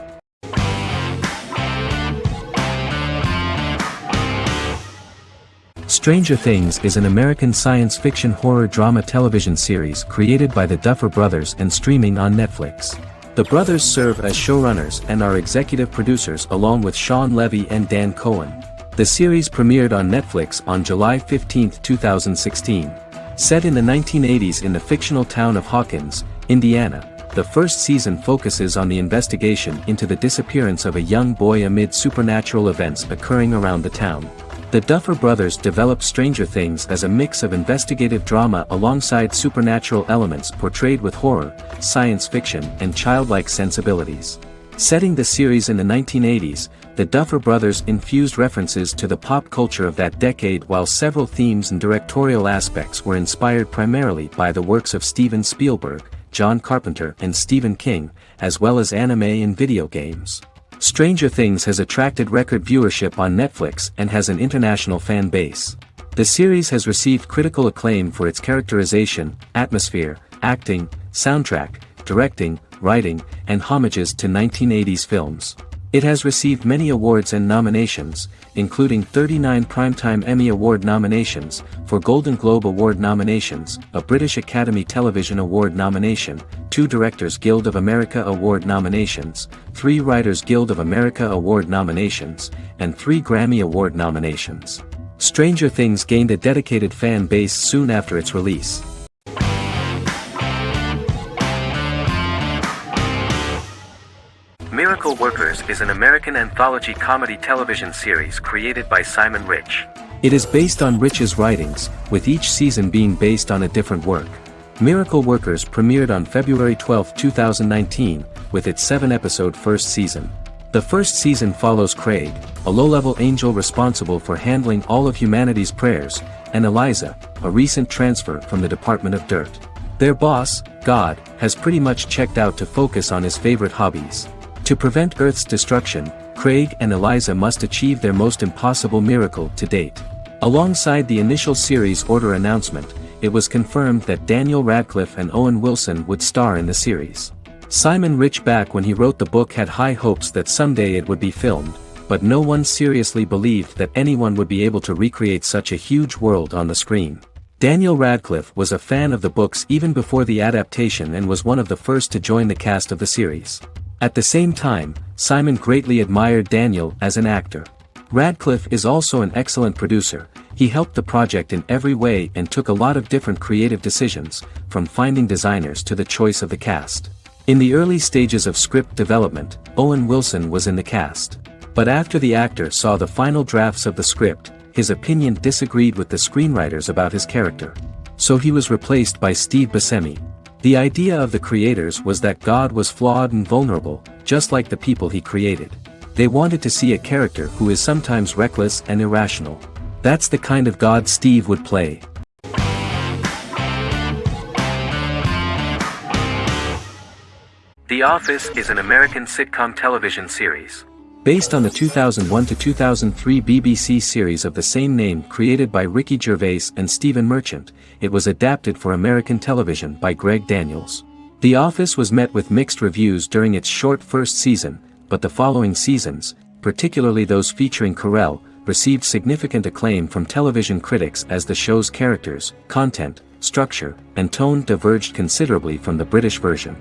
Speaker 1: Stranger Things is an American science fiction horror drama television series created by the Duffer Brothers and streaming on Netflix. The brothers serve as showrunners and are executive producers along with Sean Levy and Dan Cohen. The series premiered on Netflix on July 15, 2016. Set in the 1980s in the fictional town of Hawkins, Indiana, the first season focuses on the investigation into the disappearance of a young boy amid supernatural events occurring around the town. The Duffer Brothers developed Stranger Things as a mix of investigative drama alongside supernatural elements portrayed with horror, science fiction, and childlike sensibilities. Setting the series in the 1980s, the Duffer Brothers infused references to the pop culture of that decade, while several themes and directorial aspects were inspired primarily by the works of Steven Spielberg, John Carpenter, and Stephen King, as well as anime and video games. Stranger Things has attracted record viewership on Netflix and has an international fan base. The series has received critical acclaim for its characterization, atmosphere, acting, soundtrack, directing, writing, and homages to 1980s films. It has received many awards and nominations, including 39 Primetime Emmy Award nominations, 4 Golden Globe Award nominations, a British Academy Television Award nomination, 2 Directors Guild of America Award nominations, 3 Writers Guild of America Award nominations, and 3 Grammy Award nominations. Stranger Things gained a dedicated fan base soon after its release. Miracle Workers is an American anthology comedy television series created by Simon Rich. It is based on Rich's writings, with each season being based on a different work. Miracle Workers premiered on February 12, 2019, with its 7-episode first season. The first season follows Craig, a low-level angel responsible for handling all of humanity's prayers, and Eliza, a recent transfer from the Department of Dirt. Their boss, God, has pretty much checked out to focus on his favorite hobbies. To prevent Earth's destruction, Craig and Eliza must achieve their most impossible miracle to date. Alongside the initial series order announcement, it was confirmed that Daniel Radcliffe and Owen Wilson would star in the series. Simon Rich, back when he wrote the book, had high hopes that someday it would be filmed, but no one seriously believed that anyone would be able to recreate such a huge world on the screen. Daniel Radcliffe was a fan of the books even before the adaptation and was one of the first to join the cast of the series. At the same time, Simon greatly admired Daniel as an actor. Radcliffe is also an excellent producer. He helped the project in every way and took a lot of different creative decisions, from finding designers to the choice of the cast. In the early stages of script development, Owen Wilson was in the cast. But after the actor saw the final drafts of the script, his opinion disagreed with the screenwriters about his character. So he was replaced by Steve Buscemi. The idea of the creators was that God was flawed and vulnerable, just like the people he created. They wanted to see a character who is sometimes reckless and irrational. That's the kind of God Steve would play.
Speaker 2: The Office is an American sitcom television series.
Speaker 1: Based on the 2001 to 2003 BBC series of the same name created by Ricky Gervais and Stephen Merchant, it was adapted for American television by Greg Daniels. The Office was met with mixed reviews during its short first season, but the following seasons, particularly those featuring Carell, received significant acclaim from television critics as the show's characters, content, structure, and tone diverged considerably from the British version.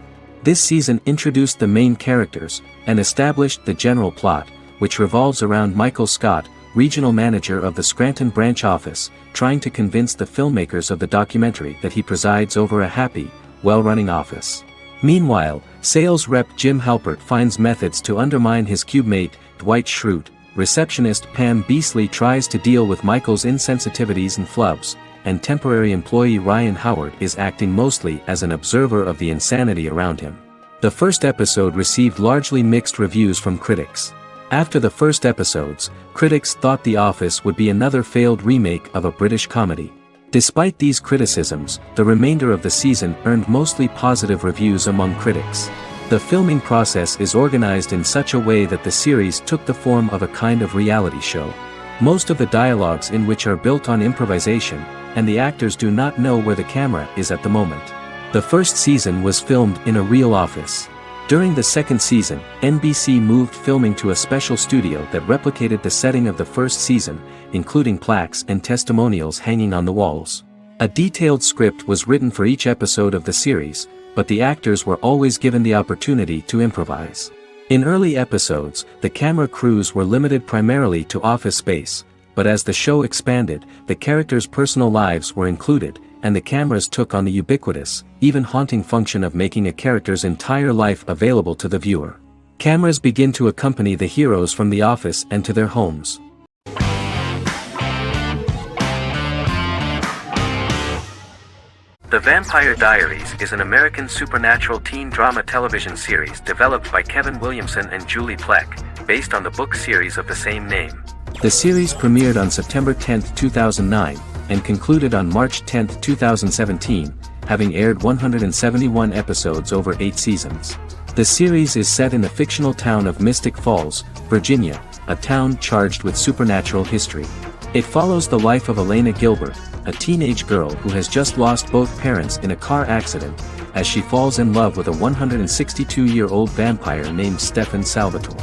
Speaker 1: This season introduced the main characters, and established the general plot, which revolves around Michael Scott, regional manager of the Scranton branch office, trying to convince the filmmakers of the documentary that he presides over a happy, well-running office. Meanwhile, sales rep Jim Halpert finds methods to undermine his cube-mate, Dwight Schrute. Receptionist Pam Beasley tries to deal with Michael's insensitivities and flubs, and temporary employee Ryan Howard is acting mostly as an observer of the insanity around him. The first episode received largely mixed reviews from critics. After the first episodes, critics thought The Office would be another failed remake of a British comedy. Despite these criticisms, the remainder of the season earned mostly positive reviews among critics. The filming process is organized in such a way that the series took the form of a kind of reality show. Most of the dialogues in which are built on improvisation, and the actors do not know where the camera is at the moment. The first season was filmed in a real office. During the second season, NBC moved filming to a special studio that replicated the setting of the first season, including plaques and testimonials hanging on the walls. A detailed script was written for each episode of the series, but the actors were always given the opportunity to improvise. In early episodes, the camera crews were limited primarily to office space, but as the show expanded, the characters' personal lives were included, and the cameras took on the ubiquitous, even haunting function of making a character's entire life available to the viewer. Cameras begin to accompany the heroes from the office and to their homes.
Speaker 2: The Vampire Diaries is an American supernatural teen drama television series developed by Kevin Williamson and Julie Plec, based on the book series of the same name.
Speaker 1: The series premiered on September 10, 2009, and concluded on March 10, 2017, having aired 171 episodes over 8 seasons. The series is set in the fictional town of Mystic Falls, Virginia, a town charged with supernatural history. It follows the life of Elena Gilbert, a teenage girl who has just lost both parents in a car accident, as she falls in love with a 162-year-old vampire named Stefan Salvatore.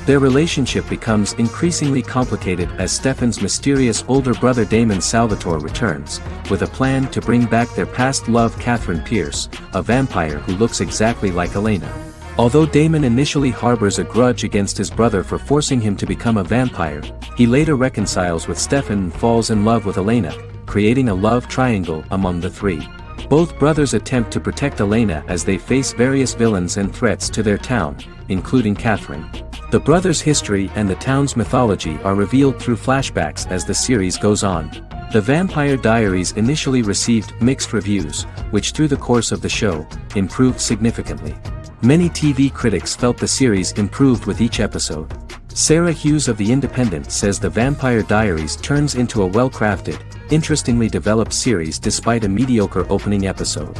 Speaker 1: Their relationship becomes increasingly complicated as Stefan's mysterious older brother Damon Salvatore returns, with a plan to bring back their past love Catherine Pierce, a vampire who looks exactly like Elena. Although Damon initially harbors a grudge against his brother for forcing him to become a vampire, he later reconciles with Stefan and falls in love with Elena, creating a love triangle among the three. Both brothers attempt to protect Elena as they face various villains and threats to their town, including Catherine. The brothers' history and the town's mythology are revealed through flashbacks as the series goes on. The Vampire Diaries initially received mixed reviews, which through the course of the show, improved significantly. Many TV critics felt the series improved with each episode. Sarah Hughes of The Independent says The Vampire Diaries turns into a well-crafted, interestingly developed series despite a mediocre opening episode.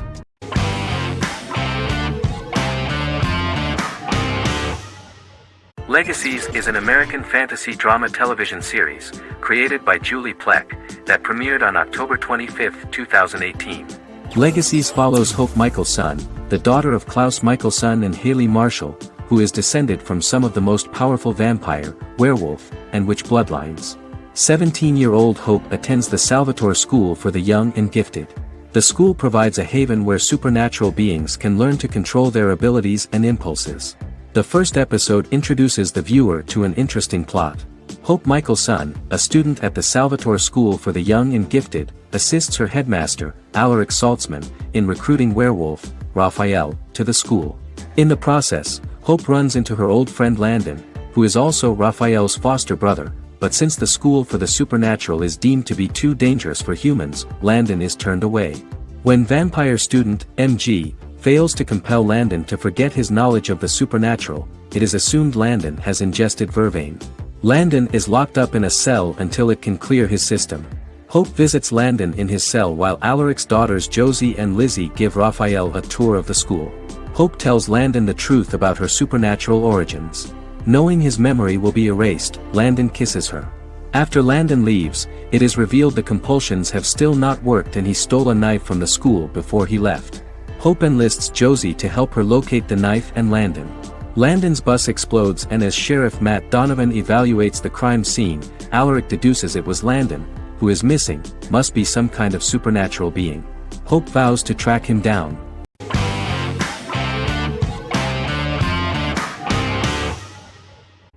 Speaker 2: Legacies is an American fantasy drama television series, created by Julie Plec, that premiered on October 25, 2018.
Speaker 1: Legacies follows Hope Michelson, the daughter of Klaus Michelson and Haley Marshall, who is descended from some of the most powerful vampire, werewolf, and witch bloodlines. 17-year-old Hope attends the Salvatore School for the Young and Gifted. The school provides a haven where supernatural beings can learn to control their abilities and impulses. The first episode introduces the viewer to an interesting plot. Hope Michelson, a student at the Salvatore School for the Young and Gifted, assists her headmaster, Alaric Saltzman, in recruiting werewolf, Raphael, to the school. In the process, Hope runs into her old friend Landon, who is also Raphael's foster brother, but since the school for the supernatural is deemed to be too dangerous for humans, Landon is turned away. When vampire student, MG, fails to compel Landon to forget his knowledge of the supernatural, it is assumed Landon has ingested vervain. Landon is locked up in a cell until it can clear his system. Hope visits Landon in his cell while Alaric's daughters Josie and Lizzie give Raphael a tour of the school. Hope tells Landon the truth about her supernatural origins. Knowing his memory will be erased, Landon kisses her. After Landon leaves, it is revealed the compulsions have still not worked and he stole a knife from the school before he left. Hope enlists Josie to help her locate the knife and Landon. Landon's bus explodes and as Sheriff Matt Donovan evaluates the crime scene, Alaric deduces it was Landon, who is missing, must be some kind of supernatural being. Hope vows to track him down.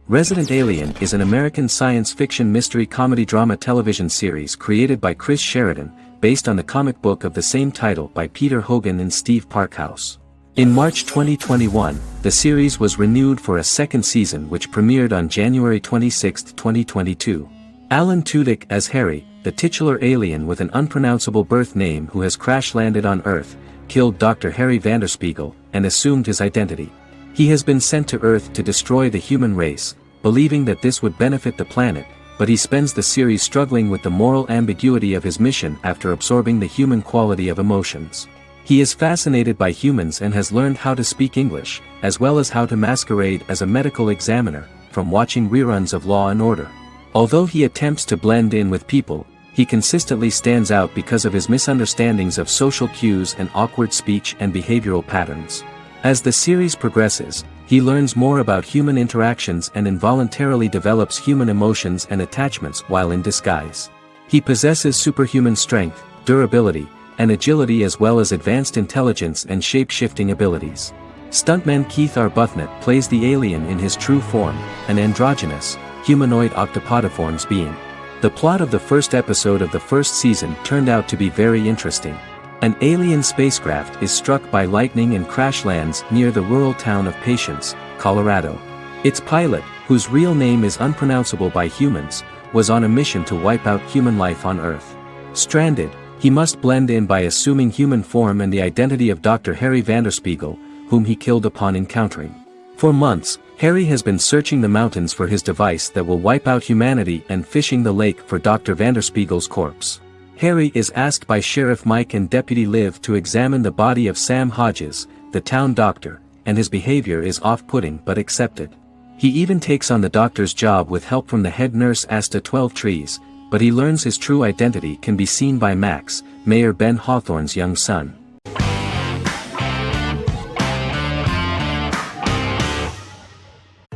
Speaker 1: Resident Alien is an American science fiction mystery comedy drama television series created by Chris Sheridan, based on the comic book of the same title by Peter Hogan and Steve Parkhouse. In March 2021, the series was renewed for a second season which premiered on January 26, 2022. Alan Tudyk as Harry, the titular alien with an unpronounceable birth name who has crash-landed on Earth, killed Dr. Harry Vanderspiegel, and assumed his identity. He has been sent to Earth to destroy the human race, believing that this would benefit the planet, but he spends the series struggling with the moral ambiguity of his mission after absorbing the human quality of emotions. He is fascinated by humans and has learned how to speak English, as well as how to masquerade as a medical examiner, from watching reruns of Law and Order. Although he attempts to blend in with people, he consistently stands out because of his misunderstandings of social cues and awkward speech and behavioral patterns. As the series progresses, he learns more about human interactions and involuntarily develops human emotions and attachments while in disguise. He possesses superhuman strength, durability, and agility as well as advanced intelligence and shape-shifting abilities. Stuntman Keith Arbuthnot plays the alien in his true form, an androgynous, humanoid octopodiforms being. The plot of the first episode of the first season turned out to be very interesting. An alien spacecraft is struck by lightning and crash lands near the rural town of Patience, Colorado. Its pilot, whose real name is unpronounceable by humans, was on a mission to wipe out human life on Earth. Stranded, he must blend in by assuming human form and the identity of Dr. Harry Vanderspiegel, whom he killed upon encountering. For months, Harry has been searching the mountains for his device that will wipe out humanity and fishing the lake for Dr. Vanderspiegel's corpse. Harry is asked by Sheriff Mike and Deputy Liv to examine the body of Sam Hodges, the town doctor, and his behavior is off-putting but accepted. He even takes on the doctor's job with help from the head nurse Asta 12 Trees, but he learns his true identity can be seen by Max, Mayor Ben Hawthorne's young son.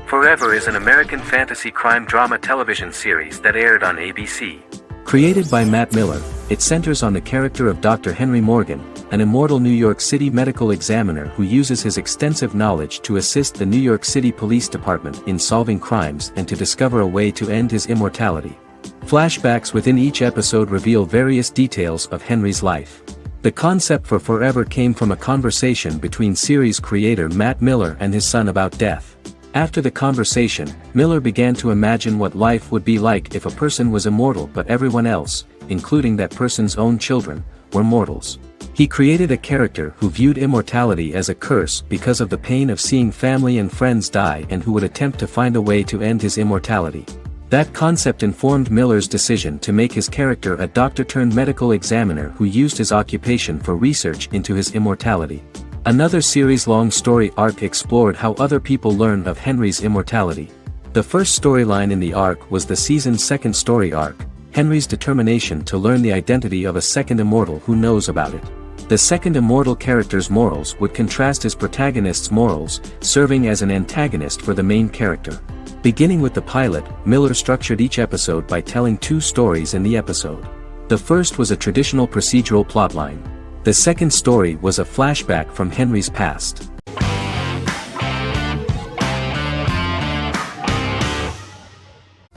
Speaker 2: Forever is an American fantasy crime drama television series that aired on ABC.
Speaker 1: Created by Matt Miller, it centers on the character of Dr. Henry Morgan, an immortal New York City medical examiner who uses his extensive knowledge to assist the New York City Police Department in solving crimes and to discover a way to end his immortality. Flashbacks within each episode reveal various details of Henry's life. The concept for Forever came from a conversation between series creator Matt Miller and his son about death. After the conversation, Miller began to imagine what life would be like if a person was immortal but everyone else, including that person's own children, were mortals. He created a character who viewed immortality as a curse because of the pain of seeing family and friends die and who would attempt to find a way to end his immortality. That concept informed Miller's decision to make his character a doctor-turned-medical examiner who used his occupation for research into his immortality. Another series-long story arc explored how other people learn of Henry's immortality. The first storyline in the arc was the season's second story arc, Henry's determination to learn the identity of a second immortal who knows about it. The second immortal character's morals would contrast his protagonist's morals, serving as an antagonist for the main character. Beginning with the pilot, Miller structured each episode by telling two stories in the episode. The first was a traditional procedural plotline. The second story was a flashback from Henry's past.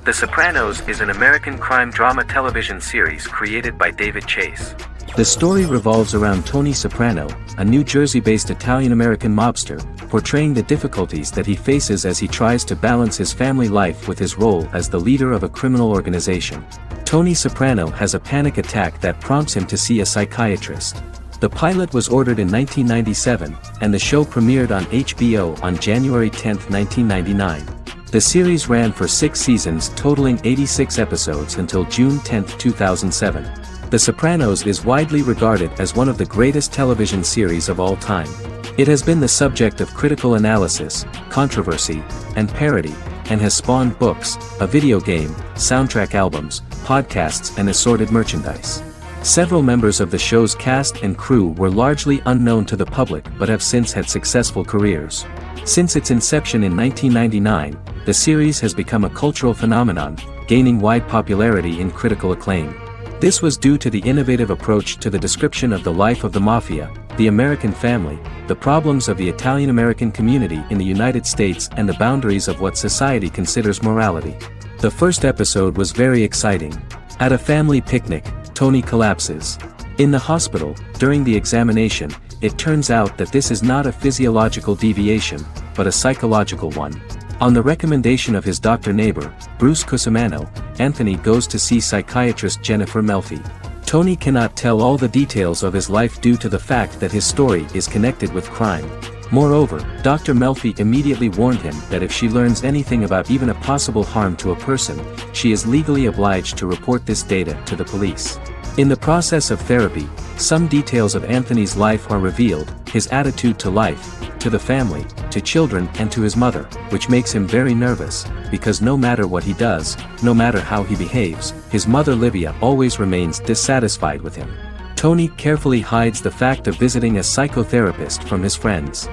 Speaker 1: The Sopranos is an American crime drama television series created by David Chase.
Speaker 2: The story revolves around Tony Soprano, a New Jersey-based Italian-American mobster, portraying the difficulties that he faces as he tries to balance his family life with his role as the leader of a criminal organization. Tony Soprano has a panic attack that prompts him to see a psychiatrist. The pilot was ordered in 1997, and the show premiered on HBO on January 10, 1999. The series ran for 6 seasons totaling 86 episodes until June 10, 2007. The Sopranos is widely regarded as one of the greatest television series of all time. It has been the subject of critical analysis, controversy, and parody, and has spawned books, a video game, soundtrack albums, podcasts and assorted merchandise. Several members of the show's cast and crew were largely unknown to the public but have since had successful careers. Since its inception in 1999, the series has become a cultural phenomenon, gaining wide popularity and critical acclaim. This was due to the innovative approach to the description of the life of the mafia, the American family, the problems of the Italian-American community in the United States and the boundaries of what society considers morality. The first episode was very exciting. At a family picnic, Tony collapses. In the hospital, during the examination, it turns out that this is not a physiological deviation, but a psychological one. On the recommendation of his doctor neighbor, Bruce Cusimano, Anthony goes to see psychiatrist Jennifer Melfi. Tony cannot tell all the details of his life due to the fact that his story is connected with crime. Moreover, Dr. Melfi immediately warned him that if she learns anything about even a possible harm to a person, she is legally obliged to report this data to the police. In the process of therapy, some details of Anthony's life are revealed, his attitude to life, to the family, to children and to his mother, which makes him very nervous, because no matter what he does, no matter how he behaves, his mother Livia always remains dissatisfied with him. Tony carefully hides the fact of visiting a psychotherapist from his friends.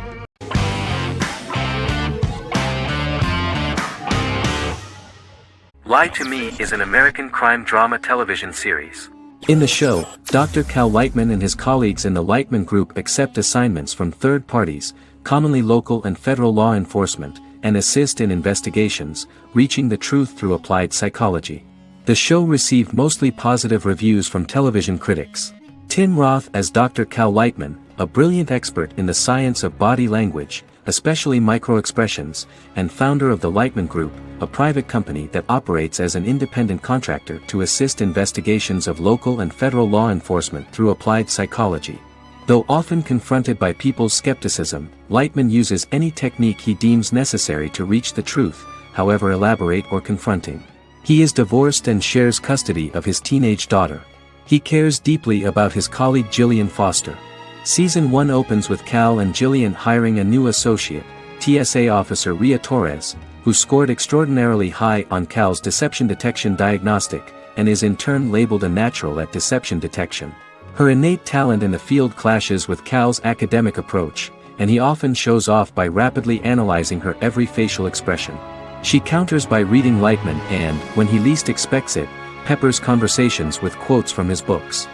Speaker 1: Lie to Me is an American crime drama television series.
Speaker 2: In the show, Dr. Cal Lightman and his colleagues in the Lightman Group accept assignments from third parties, commonly local and federal law enforcement, and assist in investigations, reaching the truth through applied psychology. The show received mostly positive reviews from television critics. Tim Roth as Dr. Cal Lightman, a brilliant expert in the science of body language, especially microexpressions, and founder of the Lightman Group, a private company that operates as an independent contractor to assist investigations of local and federal law enforcement through applied psychology. Though often confronted by people's skepticism, Lightman uses any technique he deems necessary to reach the truth, however elaborate or confronting. He is divorced and shares custody of his teenage daughter. He cares deeply about his colleague Jillian Foster. Season 1 opens with Cal and Jillian hiring a new associate, TSA officer Rhea Torres, who scored extraordinarily high on Cal's deception detection diagnostic, and is in turn labeled a natural at deception detection. Her innate talent in the field clashes with Cal's academic approach, and he often shows off by rapidly analyzing her every facial expression. She counters by reading Lightman and, when he least expects it, peppers conversations with quotes from his books.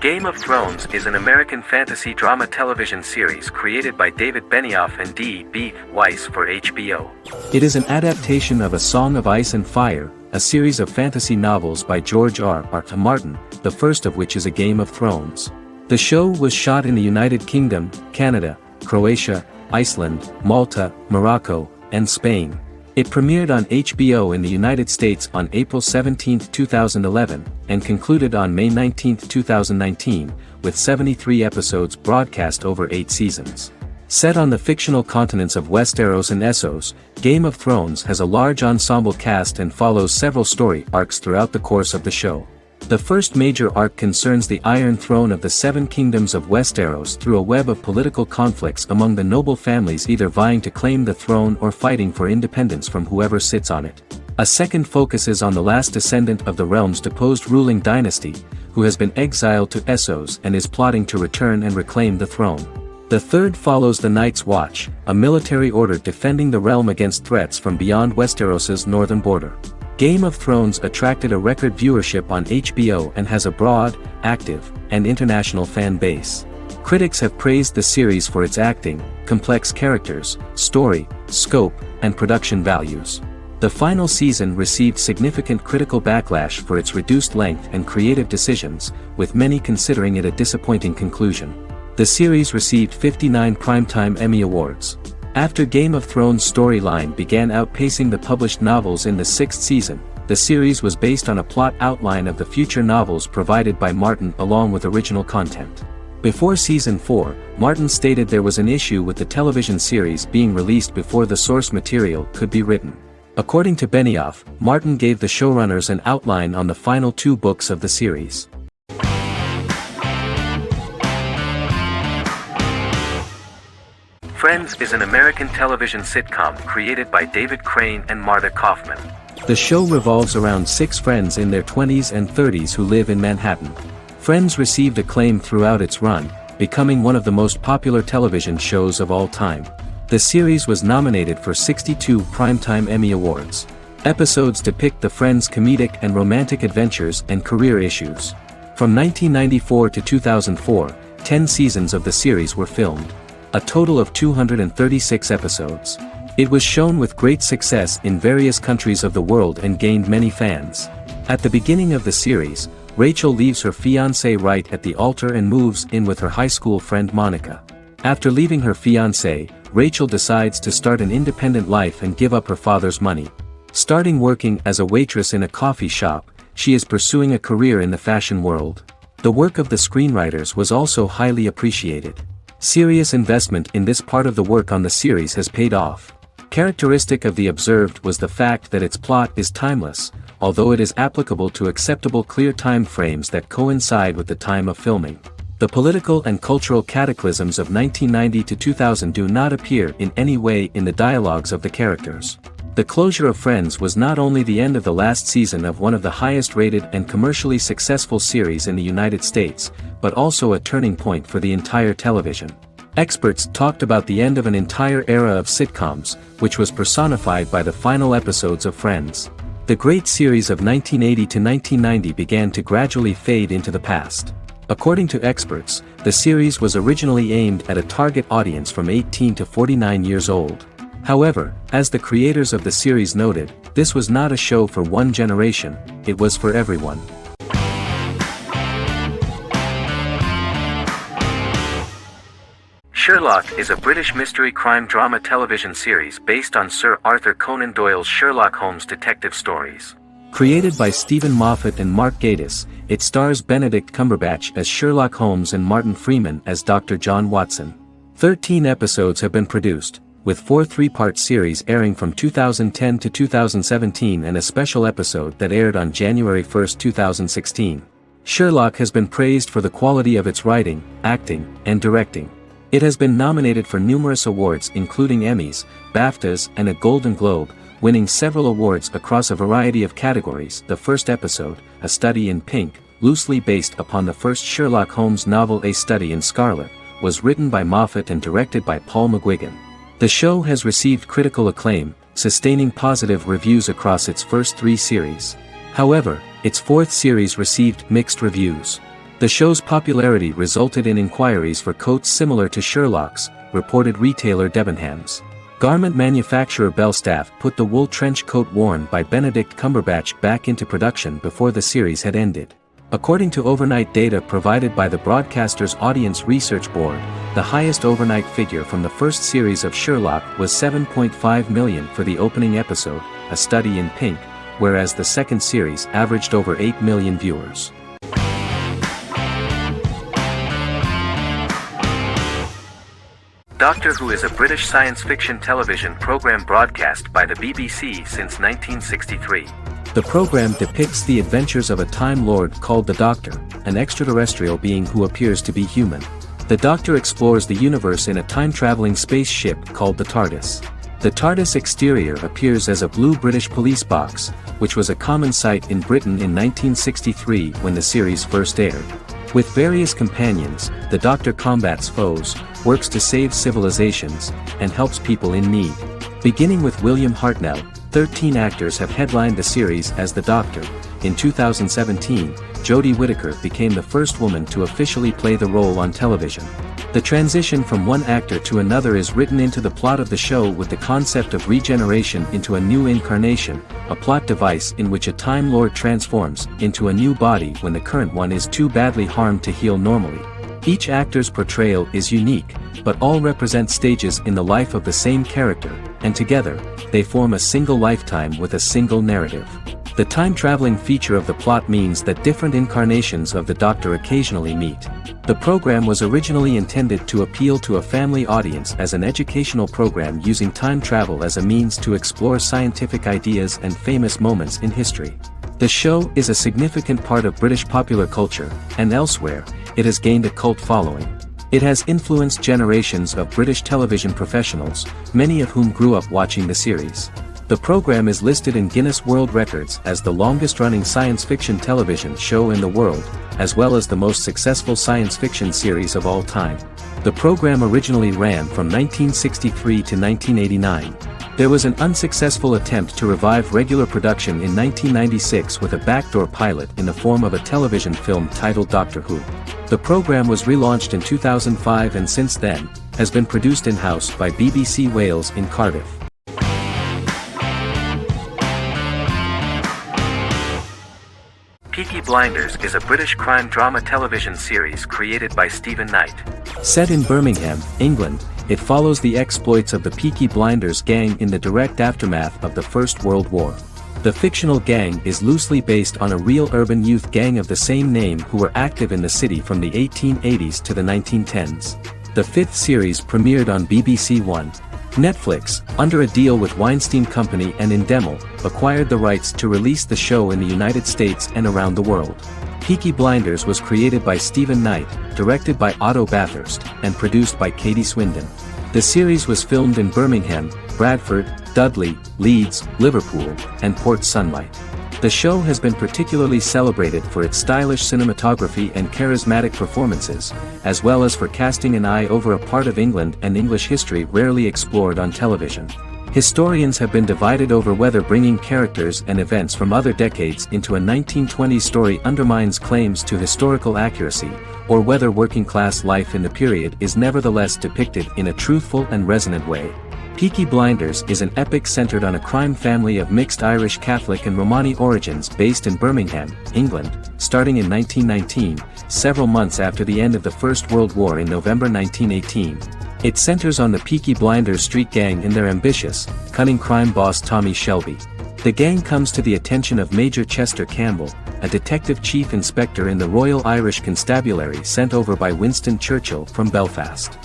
Speaker 1: Game of Thrones is an American fantasy drama television series created by David Benioff and D.B. Weiss for HBO.
Speaker 2: It is an adaptation of A Song of Ice and Fire, a series of fantasy novels by George R.R. Martin, the first of which is A Game of Thrones. The show was shot in the United Kingdom, Canada, Croatia, Iceland, Malta, Morocco, and Spain. It premiered on HBO in the United States on April 17, 2011, and concluded on May 19, 2019, with 73 episodes broadcast over 8 seasons. Set on the fictional continents of Westeros and Essos, Game of Thrones has a large ensemble cast and follows several story arcs throughout the course of the show. The first major arc concerns the Iron Throne of the Seven Kingdoms of Westeros through a web of political conflicts among the noble families either vying to claim the throne or fighting for independence from whoever sits on it. A second focuses on the last descendant of the realm's deposed ruling dynasty, who has been exiled to Essos and is plotting to return and reclaim the throne. The third follows the Night's Watch, a military order defending the realm against threats from beyond Westeros's northern border. Game of Thrones attracted a record viewership on HBO and has a broad, active, and international fan base. Critics have praised the series for its acting, complex characters, story, scope, and production values. The final season received significant critical backlash for its reduced length and creative decisions, with many considering it a disappointing conclusion. The series received 59 Primetime Emmy Awards. After Game of Thrones' storyline began outpacing the published novels in the sixth season, the series was based on a plot outline of the future novels provided by Martin along with original content. Before Season 4, Martin stated there was an issue with the television series being released before the source material could be written. According to Benioff, Martin gave the showrunners an outline on the final 2 books of the series.
Speaker 1: Friends is an American television sitcom created by David Crane and Marta Kaufman.
Speaker 2: The show revolves around 6 friends in their 20s and 30s who live in Manhattan. Friends received acclaim throughout its run, becoming one of the most popular television shows of all time. The series was nominated for 62 Primetime Emmy Awards. Episodes depict the Friends' comedic and romantic adventures and career issues. From 1994 to 2004, 10 seasons of the series were filmed. A total of 236 episodes. It was shown with great success in various countries of the world and gained many fans. At the beginning of the series, Rachel leaves her fiancé right at the altar and moves in with her high school friend Monica. After leaving her fiancé, Rachel decides to start an independent life and give up her father's money. Starting working as a waitress in a coffee shop, she is pursuing a career in the fashion world. The work of the screenwriters was also highly appreciated. Serious investment in this part of the work on the series has paid off. Characteristic of The Observed was the fact that its plot is timeless, although it is applicable to acceptable clear time frames that coincide with the time of filming. The political and cultural cataclysms of 1990 to 2000 do not appear in any way in the dialogues of the characters. The closure of Friends was not only the end of the last season of one of the highest-rated and commercially successful series in the United States, but also a turning point for the entire television. Experts talked about the end of an entire era of sitcoms, which was personified by the final episodes of Friends. The great series of 1980 to 1990 began to gradually fade into the past. According to experts, the series was originally aimed at a target audience from 18 to 49 years old. However, as the creators of the series noted, this was not a show for one generation, it was for everyone.
Speaker 1: Sherlock is a British mystery crime drama television series based on Sir Arthur Conan Doyle's Sherlock Holmes detective stories.
Speaker 2: Created by Stephen Moffat and Mark Gatiss, it stars Benedict Cumberbatch as Sherlock Holmes and Martin Freeman as Dr. John Watson. 13 episodes have been produced, with 4 3-part series airing from 2010 to 2017 and a special episode that aired on January 1, 2016. Sherlock has been praised for the quality of its writing, acting, and directing. It has been nominated for numerous awards including Emmys, BAFTAs, and a Golden Globe, winning several awards across a variety of categories. The first episode, A Study in Pink, loosely based upon the first Sherlock Holmes novel A Study in Scarlet, was written by Moffat and directed by Paul McGuigan. The show has received critical acclaim, sustaining positive reviews across its first 3 series. However, its 4th series received mixed reviews. The show's popularity resulted in inquiries for coats similar to Sherlock's, reported retailer Debenhams. Garment manufacturer Belstaff put the wool trench coat worn by Benedict Cumberbatch back into production before the series had ended. According to overnight data provided by the broadcaster's Audience Research Board, the highest overnight figure from the first series of Sherlock was 7.5 million for the opening episode, A Study in Pink, whereas the second series averaged over 8 million viewers.
Speaker 1: Doctor Who is a British science fiction television program broadcast by the BBC since 1963.
Speaker 2: The program depicts the adventures of a Time Lord called the Doctor, an extraterrestrial being who appears to be human. The Doctor explores the universe in a time-traveling spaceship called the TARDIS. The TARDIS exterior appears as a blue British police box, which was a common sight in Britain in 1963 when the series first aired. With various companions, the Doctor combats foes, works to save civilizations, and helps people in need. Beginning with William Hartnell, 13 actors have headlined the series as the Doctor. In 2017, Jodie Whittaker became the first woman to officially play the role on television. The transition from one actor to another is written into the plot of the show with the concept of regeneration into a new incarnation, a plot device in which a Time Lord transforms into a new body when the current one is too badly harmed to heal normally. Each actor's portrayal is unique, but all represent stages in the life of the same character, and together, they form a single lifetime with a single narrative. The time-traveling feature of the plot means that different incarnations of the Doctor occasionally meet. The program was originally intended to appeal to a family audience as an educational program using time travel as a means to explore scientific ideas and famous moments in history. The show is a significant part of British popular culture, and elsewhere, it has gained a cult following. It has influenced generations of British television professionals, many of whom grew up watching the series. The program is listed in Guinness World Records as the longest-running science fiction television show in the world, as well as the most successful science fiction series of all time. The program originally ran from 1963 to 1989. There was an unsuccessful attempt to revive regular production in 1996 with a backdoor pilot in the form of a television film titled Doctor Who. The program was relaunched in 2005 and since then, has been produced in-house by BBC Wales in Cardiff.
Speaker 1: Peaky Blinders is a British crime drama television series created by Stephen Knight.
Speaker 2: Set in Birmingham, England, it follows the exploits of the Peaky Blinders gang in the direct aftermath of the First World War. The fictional gang is loosely based on a real urban youth gang of the same name who were active in the city from the 1880s to the 1910s. The fifth series premiered on BBC One. Netflix, under a deal with Weinstein Company and Endemol, acquired the rights to release the show in the United States and around the world. Peaky Blinders was created by Stephen Knight, directed by Otto Bathurst, and produced by Katie Swindon. The series was filmed in Birmingham, Bradford, Dudley, Leeds, Liverpool, and Port Sunlight. The show has been particularly celebrated for its stylish cinematography and charismatic performances, as well as for casting an eye over a part of England and English history rarely explored on television. Historians have been divided over whether bringing characters and events from other decades into a 1920s story undermines claims to historical accuracy, or whether working-class life in the period is nevertheless depicted in a truthful and resonant way. Peaky Blinders is an epic centered on a crime family of mixed Irish Catholic and Romani origins based in Birmingham, England, starting in 1919, several months after the end of the First World War in November 1918. It centers on the Peaky Blinders street gang and their ambitious, cunning crime boss Tommy Shelby. The gang comes to the attention of Major Chester Campbell, a detective chief inspector in the Royal Irish Constabulary sent over by Winston Churchill from Belfast.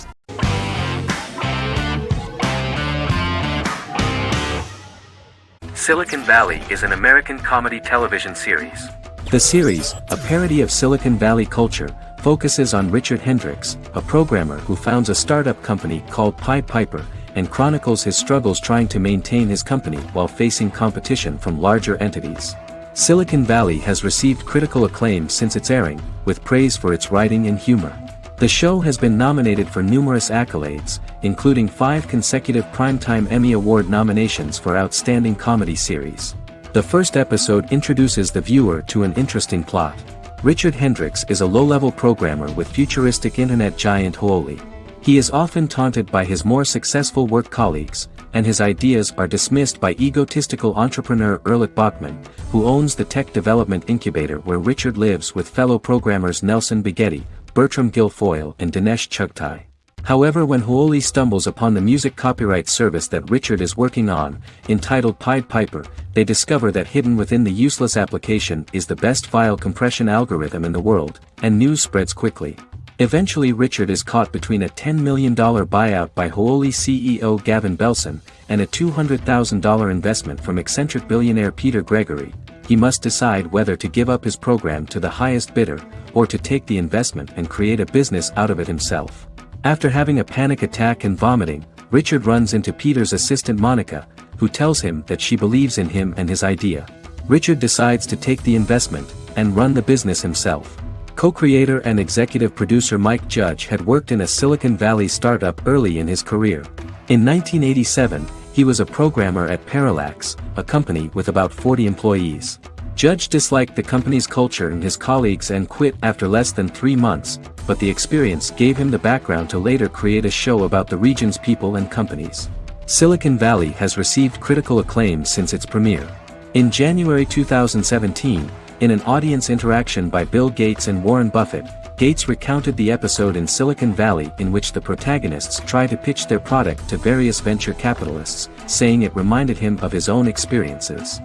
Speaker 1: Silicon Valley is an American comedy television series.
Speaker 2: The series, a parody of Silicon Valley culture, focuses on Richard Hendricks, a programmer who founds a startup company called Pied Piper, and chronicles his struggles trying to maintain his company while facing competition from larger entities. Silicon Valley has received critical acclaim since its airing, with praise for its writing and humor. The show has been nominated for numerous accolades, including 5 consecutive Primetime Emmy Award nominations for Outstanding Comedy Series. The first episode introduces the viewer to an interesting plot. Richard Hendricks is a low-level programmer with futuristic internet giant Huawei. He is often taunted by his more successful work colleagues, and his ideas are dismissed by egotistical entrepreneur Erlich Bachman, who owns the tech development incubator where Richard lives with fellow programmers Nelson Bighetti, Bertram Guilfoyle and Dinesh Chugtai. However, when Huawei stumbles upon the music copyright service that Richard is working on, entitled Pied Piper, they discover that hidden within the useless application is the best file compression algorithm in the world, and news spreads quickly. Eventually Richard is caught between a $10 million buyout by Huawei CEO Gavin Belson, and a $200,000 investment from eccentric billionaire Peter Gregory. He must decide whether to give up his program to the highest bidder, or to take the investment and create a business out of it himself. After having a panic attack and vomiting, Richard runs into Peter's assistant Monica, who tells him that she believes in him and his idea. Richard decides to take the investment, and run the business himself. Co-creator and executive producer Mike Judge had worked in a Silicon Valley startup early in his career. In 1987, he was a programmer at Parallax, a company with about 40 employees. Judge disliked the company's culture and his colleagues and quit after less than 3 months, but the experience gave him the background to later create a show about the region's people and companies. Silicon Valley has received critical acclaim since its premiere. In January 2017, in an audience interaction by Bill Gates and Warren Buffett, Gates recounted the episode in Silicon Valley in which the protagonists try to pitch their product to various venture capitalists, saying it reminded him of his own experiences.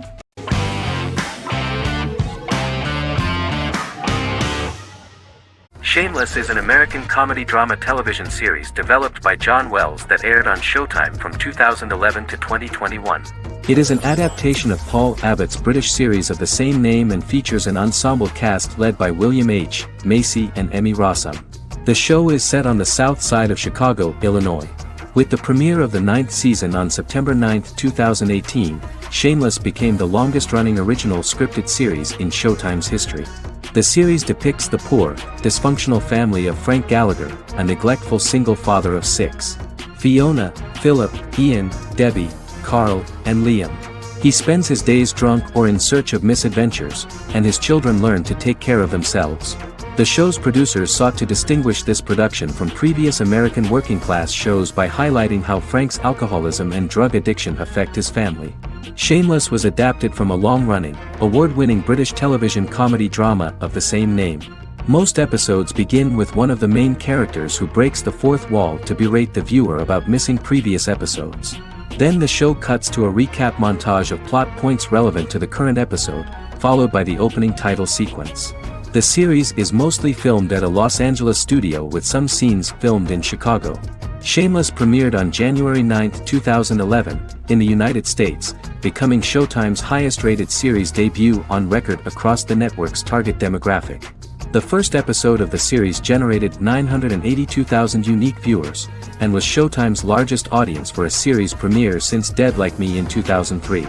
Speaker 1: Shameless is an American comedy drama television series developed by John Wells that aired on Showtime from 2011 to 2021.
Speaker 2: It is an adaptation of Paul Abbott's British series of the same name and features an ensemble cast led by William H. Macy and Emmy Rossum. The show is set on the south side of Chicago, Illinois. With the premiere of the 9th season on September 9, 2018, Shameless became the longest-running original scripted series in Showtime's history. The series depicts the poor, dysfunctional family of Frank Gallagher, a neglectful single father of 6. Fiona, Philip, Ian, Debbie, Carl, and Liam. He spends his days drunk or in search of misadventures, and his children learn to take care of themselves. The show's producers sought to distinguish this production from previous American working-class shows by highlighting how Frank's alcoholism and drug addiction affect his family. Shameless was adapted from a long-running, award-winning British television comedy drama of the same name. Most episodes begin with one of the main characters who breaks the fourth wall to berate the viewer about missing previous episodes. Then the show cuts to a recap montage of plot points relevant to the current episode, followed by the opening title sequence. The series is mostly filmed at a Los Angeles studio with some scenes filmed in Chicago. Shameless premiered on January 9, 2011, in the United States, becoming Showtime's highest-rated series debut on record across the network's target demographic. The first episode of the series generated 982,000 unique viewers, and was Showtime's largest audience for a series premiere since Dead Like Me in 2003.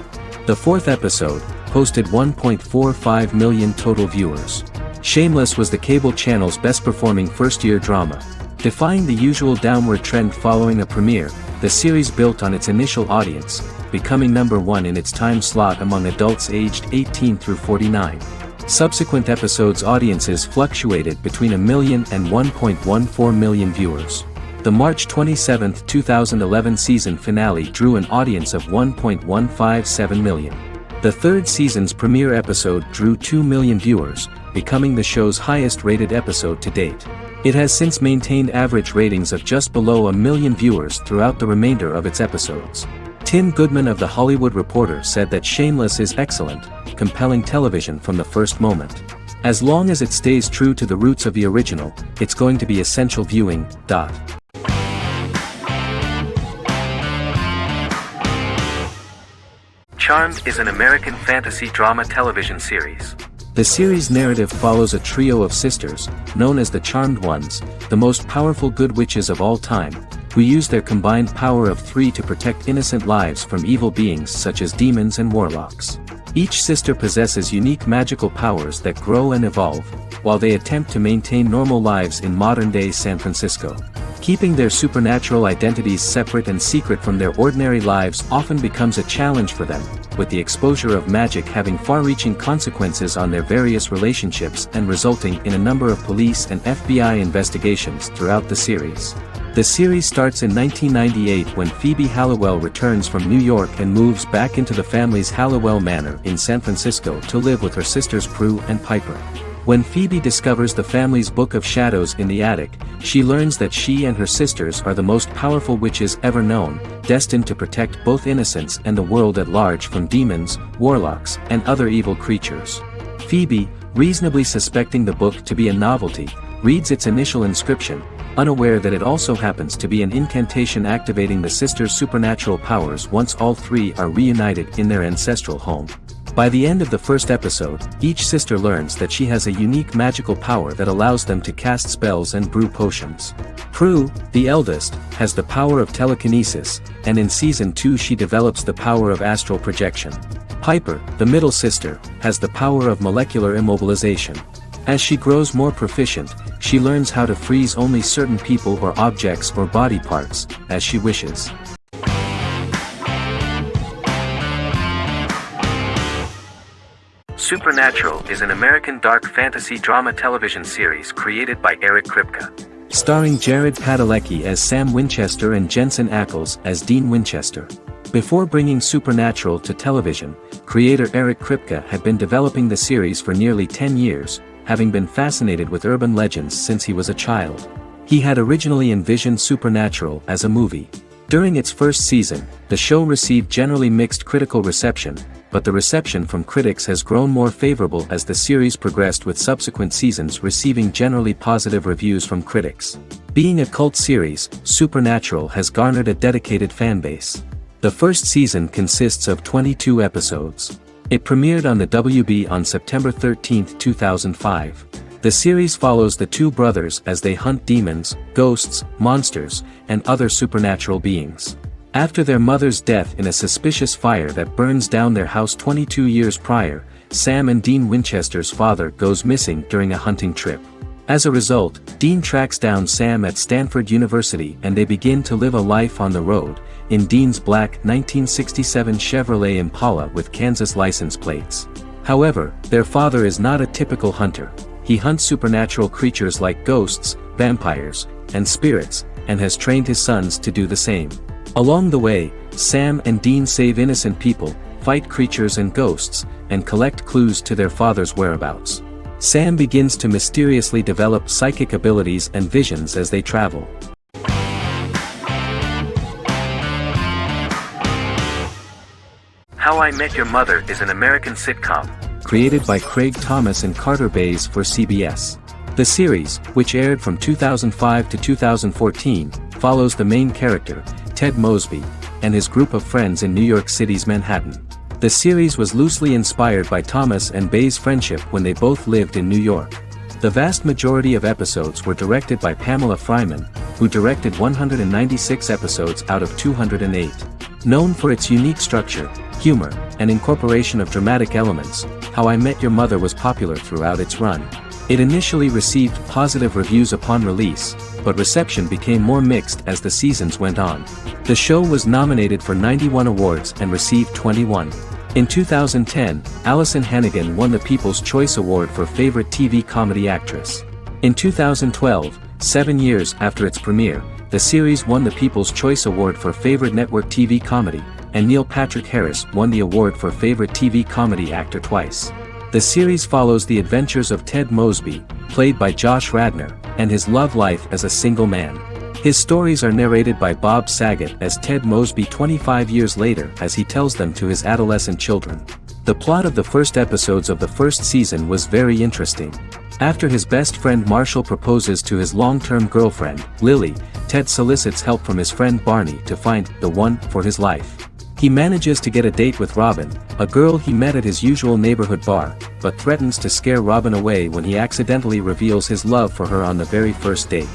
Speaker 2: The fourth episode posted 1.45 million total viewers. Shameless was the cable channel's best-performing first-year drama. Defying the usual downward trend following a premiere, the series built on its initial audience, becoming number 1 in its time slot among adults aged 18 through 49. Subsequent episodes' audiences fluctuated between 1 million and 1.14 million viewers. The March 27, 2011 season finale drew an audience of 1.157 million. The third season's premiere episode drew 2 million viewers, becoming the show's highest-rated episode to date. It has since maintained average ratings of just below 1 million viewers throughout the remainder of its episodes. Tim Goodman of The Hollywood Reporter said that Shameless is excellent, compelling television from the first moment. As long as it stays true to the roots of the original, it's going to be essential viewing.
Speaker 1: Charmed is an American fantasy drama television series.
Speaker 2: The series' narrative follows a trio of sisters, known as the Charmed Ones, the most powerful good witches of all time, who use their combined power of 3 to protect innocent lives from evil beings such as demons and warlocks. Each sister possesses unique magical powers that grow and evolve, while they attempt to maintain normal lives in modern-day San Francisco. Keeping their supernatural identities separate and secret from their ordinary lives often becomes a challenge for them, with the exposure of magic having far-reaching consequences on their various relationships and resulting in a number of police and FBI investigations throughout the series. The series starts in 1998 when Phoebe Halliwell returns from New York and moves back into the family's Halliwell Manor in San Francisco to live with her sisters Prue and Piper. When Phoebe discovers the family's Book of Shadows in the attic, she learns that she and her sisters are the most powerful witches ever known, destined to protect both innocents and the world at large from demons, warlocks, and other evil creatures. Phoebe, reasonably suspecting the book to be a novelty, reads its initial inscription, unaware that it also happens to be an incantation activating the sisters' supernatural powers once all 3 are reunited in their ancestral home. By the end of the first episode, each sister learns that she has a unique magical power that allows them to cast spells and brew potions. Prue, the eldest, has the power of telekinesis, and in Season 2 she develops the power of astral projection. Piper, the middle sister, has the power of molecular immobilization. As she grows more proficient, she learns how to freeze only certain people or objects or body parts, as she wishes.
Speaker 1: Supernatural is an American dark fantasy drama television series created by Eric Kripke.
Speaker 2: Starring Jared Padalecki as Sam Winchester and Jensen Ackles as Dean Winchester. Before bringing Supernatural to television, creator Eric Kripke had been developing the series for nearly 10 years, having been fascinated with urban legends since he was a child. He had originally envisioned Supernatural as a movie. During its first season, the show received generally mixed critical reception, but the reception from critics has grown more favorable as the series progressed, with subsequent seasons receiving generally positive reviews from critics. Being a cult series, Supernatural has garnered a dedicated fanbase. The first season consists of 22 episodes. It premiered on the WB on September 13, 2005. The series follows the two brothers as they hunt demons, ghosts, monsters, and other supernatural beings. After their mother's death in a suspicious fire that burns down their house 22 years prior, Sam and Dean Winchester's father goes missing during a hunting trip. As a result, Dean tracks down Sam at Stanford University and they begin to live a life on the road, in Dean's black 1967 Chevrolet Impala with Kansas license plates. However, their father is not a typical hunter. He hunts supernatural creatures like ghosts, vampires, and spirits, and has trained his sons to do the same. Along the way, Sam and Dean save innocent people, fight creatures and ghosts, and collect clues to their father's whereabouts. Sam begins to mysteriously develop psychic abilities and visions as they travel.
Speaker 1: How I Met Your Mother is an American sitcom.
Speaker 2: Created by Craig Thomas and Carter Bays for CBS. The series, which aired from 2005 to 2014, follows the main character, Ted Mosby, and his group of friends in New York City's Manhattan. The series was loosely inspired by Thomas and Bays' friendship when they both lived in New York. The vast majority of episodes were directed by Pamela Fryman, who directed 196 episodes out of 208. Known for its unique structure, humor, and incorporation of dramatic elements, How I Met Your Mother was popular throughout its run. It initially received positive reviews upon release, but reception became more mixed as the seasons went on. The show was nominated for 91 awards and received 21. In 2010, Allison Hannigan won the People's Choice Award for Favorite TV Comedy Actress. In 2012, 7 years after its premiere, the series won the People's Choice Award for Favorite Network TV Comedy, and Neil Patrick Harris won the award for Favorite TV Comedy Actor twice. The series follows the adventures of Ted Mosby, played by Josh Radnor, and his love life as a single man. His stories are narrated by Bob Saget as Ted Mosby 25 years later as he tells them to his adolescent children. The plot of the first episodes of the first season was very interesting. After his best friend Marshall proposes to his long-term girlfriend, Lily, Ted solicits help from his friend Barney to find the one for his life. He manages to get a date with Robin, a girl he met at his usual neighborhood bar, but threatens to scare Robin away when he accidentally reveals his love for her on the very first date.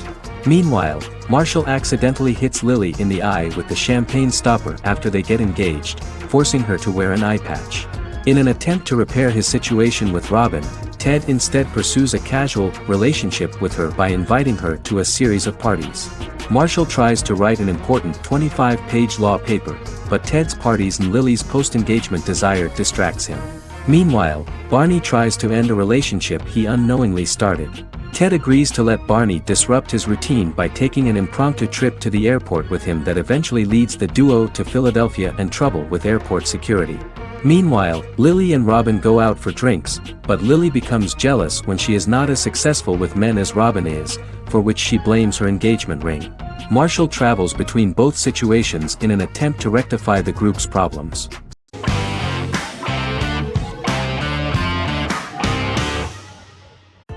Speaker 2: Meanwhile, Marshall accidentally hits Lily in the eye with the champagne stopper after they get engaged, forcing her to wear an eye patch. In an attempt to repair his situation with Robin, Ted instead pursues a casual relationship with her by inviting her to a series of parties. Marshall tries to write an important 25-page law paper, but Ted's parties and Lily's post-engagement desire distracts him. Meanwhile, Barney tries to end a relationship he unknowingly started. Ted agrees to let Barney disrupt his routine by taking an impromptu trip to the airport with him that eventually leads the duo to Philadelphia and trouble with airport security. Meanwhile, Lily and Robin go out for drinks, but Lily becomes jealous when she is not as successful with men as Robin is, for which she blames her engagement ring. Marshall travels between both situations in an attempt to rectify the group's problems.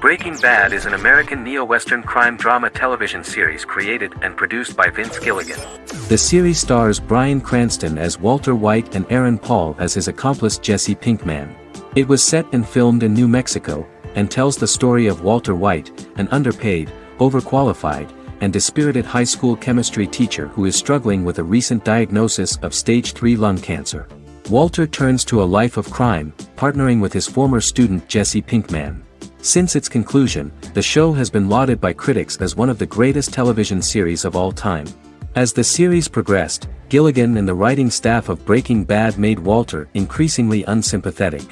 Speaker 1: Breaking Bad is an American neo-Western crime drama television series created and produced by Vince Gilligan.
Speaker 2: The series stars Bryan Cranston as Walter White and Aaron Paul as his accomplice Jesse Pinkman. It was set and filmed in New Mexico, and tells the story of Walter White, an underpaid, overqualified, and dispirited high school chemistry teacher who is struggling with a recent diagnosis of stage 3 lung cancer. Walter turns to a life of crime, partnering with his former student Jesse Pinkman. Since its conclusion, the show has been lauded by critics as one of the greatest television series of all time. As the series progressed, Gilligan and the writing staff of Breaking Bad made Walter increasingly unsympathetic.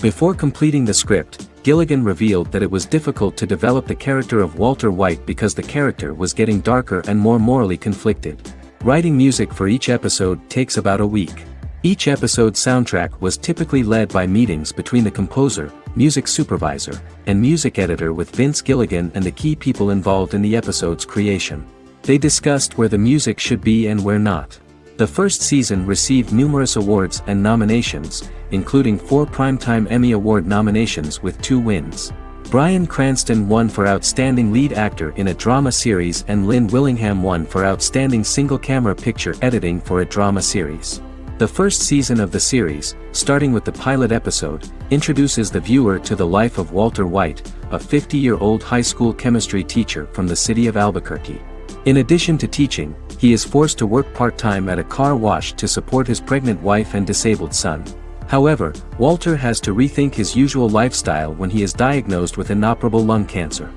Speaker 2: Before completing the script, Gilligan revealed that it was difficult to develop the character of Walter White because the character was getting darker and more morally conflicted. Writing music for each episode takes about a week. Each episode's soundtrack was typically led by meetings between the composer, music supervisor, and music editor with Vince Gilligan and the key people involved in the episode's creation. They discussed where the music should be and where not. The first season received numerous awards and nominations, including 4 Primetime Emmy Award nominations with 2 wins. Bryan Cranston won for Outstanding Lead Actor in a Drama Series and Lynn Willingham won for Outstanding Single-Camera Picture Editing for a Drama Series. The first season of the series, starting with the pilot episode, introduces the viewer to the life of Walter White, a 50-year-old high school chemistry teacher from the city of Albuquerque. In addition to teaching, he is forced to work part-time at a car wash to support his pregnant wife and disabled son. However, Walter has to rethink his usual lifestyle when he is diagnosed with inoperable lung cancer.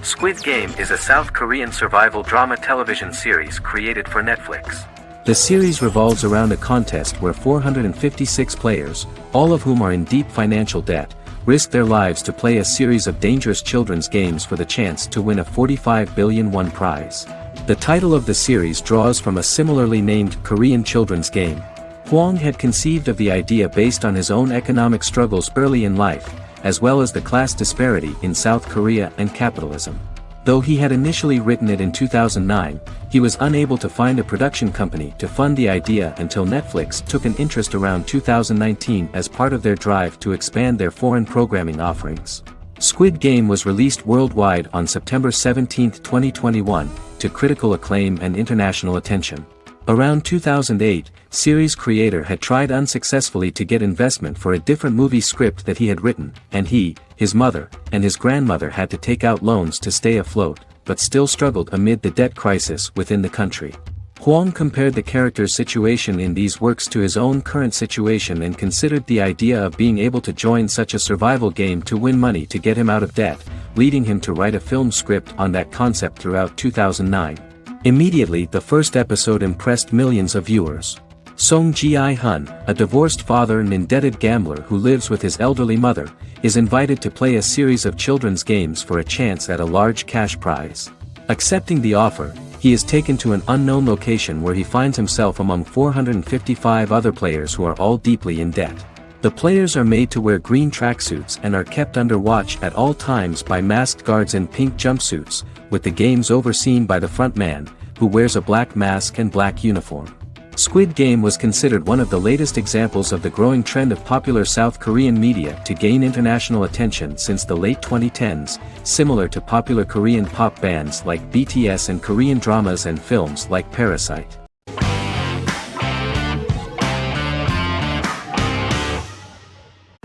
Speaker 1: Squid Game is a South Korean survival drama television series created for Netflix.
Speaker 2: The series revolves around a contest where 456 players, all of whom are in deep financial debt, risk their lives to play a series of dangerous children's games for the chance to win a 45 billion won prize. The title of the series draws from a similarly named Korean children's game. Hwang had conceived of the idea based on his own economic struggles early in life, as well as the class disparity in South Korea and capitalism. Though he had initially written it in 2009, he was unable to find a production company to fund the idea until Netflix took an interest around 2019 as part of their drive to expand their foreign programming offerings. Squid Game was released worldwide on September 17, 2021, to critical acclaim and international attention. Around 2008, series creator had tried unsuccessfully to get investment for a different movie script that he had written, and he, his mother, and his grandmother had to take out loans to stay afloat, but still struggled amid the debt crisis within the country. Hwang compared the character's situation in these works to his own current situation and considered the idea of being able to join such a survival game to win money to get him out of debt, leading him to write a film script on that concept throughout 2009. Immediately the first episode impressed millions of viewers. Song Ji-hun, a divorced father and indebted gambler who lives with his elderly mother, is invited to play a series of children's games for a chance at a large cash prize. Accepting the offer, he is taken to an unknown location where he finds himself among 455 other players who are all deeply in debt. The players are made to wear green tracksuits and are kept under watch at all times by masked guards in pink jumpsuits, with the games overseen by the front man, who wears a black mask and black uniform. Squid Game was considered one of the latest examples of the growing trend of popular South Korean media to gain international attention since the late 2010s, similar to popular Korean pop bands like BTS and Korean dramas and films like Parasite.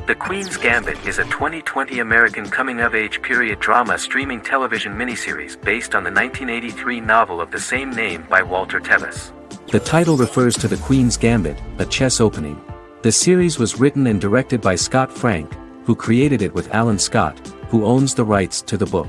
Speaker 1: The Queen's Gambit is a 2020 American coming-of-age period drama streaming television miniseries based on the 1983 novel of the same name by Walter Tevis.
Speaker 2: The title refers to the Queen's Gambit, a chess opening. The series was written and directed by Scott Frank, who created it with Alan Scott, who owns the rights to the book.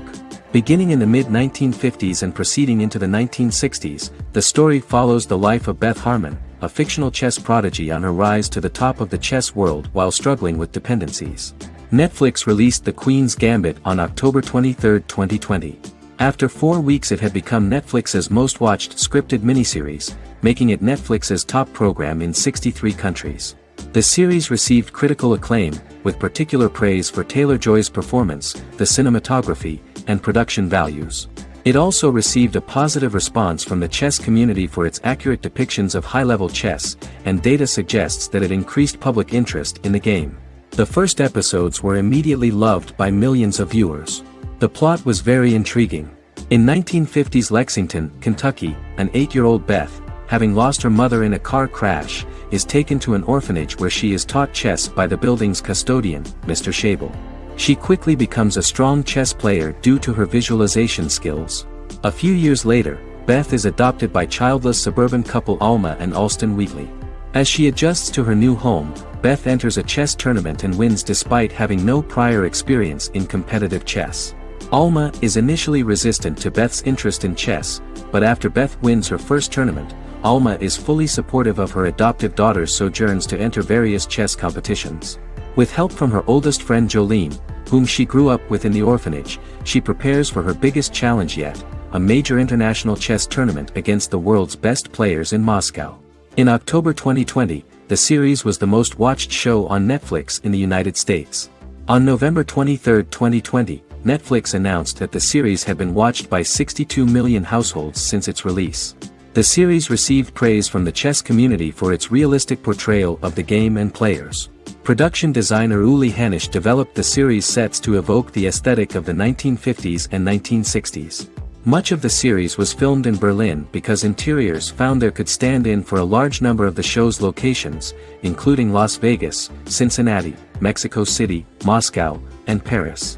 Speaker 2: Beginning in the mid-1950s and proceeding into the 1960s, the story follows the life of Beth Harmon, a fictional chess prodigy on her rise to the top of the chess world while struggling with dependencies. Netflix released The Queen's Gambit on October 23, 2020. After 4 weeks it had become Netflix's most watched scripted miniseries, making it Netflix's top program in 63 countries. The series received critical acclaim, with particular praise for Taylor-Joy's performance, the cinematography, and production values. It also received a positive response from the chess community for its accurate depictions of high-level chess, and data suggests that it increased public interest in the game. The first episodes were immediately loved by millions of viewers. The plot was very intriguing. In 1950s Lexington, Kentucky, an 8-year-old Beth, having lost her mother in a car crash, is taken to an orphanage where she is taught chess by the building's custodian, Mr. Schabel. She quickly becomes a strong chess player due to her visualization skills. A few years later, Beth is adopted by childless suburban couple Alma and Alston Wheatley. As she adjusts to her new home, Beth enters a chess tournament and wins despite having no prior experience in competitive chess. Alma is initially resistant to Beth's interest in chess, but after Beth wins her first tournament, Alma is fully supportive of her adoptive daughter's sojourns to enter various chess competitions. With help from her oldest friend Jolene, whom she grew up with in the orphanage, she prepares for her biggest challenge yet, a major international chess tournament against the world's best players in Moscow. In October 2020, the series was the most watched show on Netflix in the United States. On November 23, 2020, Netflix announced that the series had been watched by 62 million households since its release. The series received praise from the chess community for its realistic portrayal of the game and players. Production designer Uli Hanisch developed the series' sets to evoke the aesthetic of the 1950s and 1960s. Much of the series was filmed in Berlin because interiors found there could stand in for a large number of the show's locations, including Las Vegas, Cincinnati, Mexico City, Moscow, and Paris.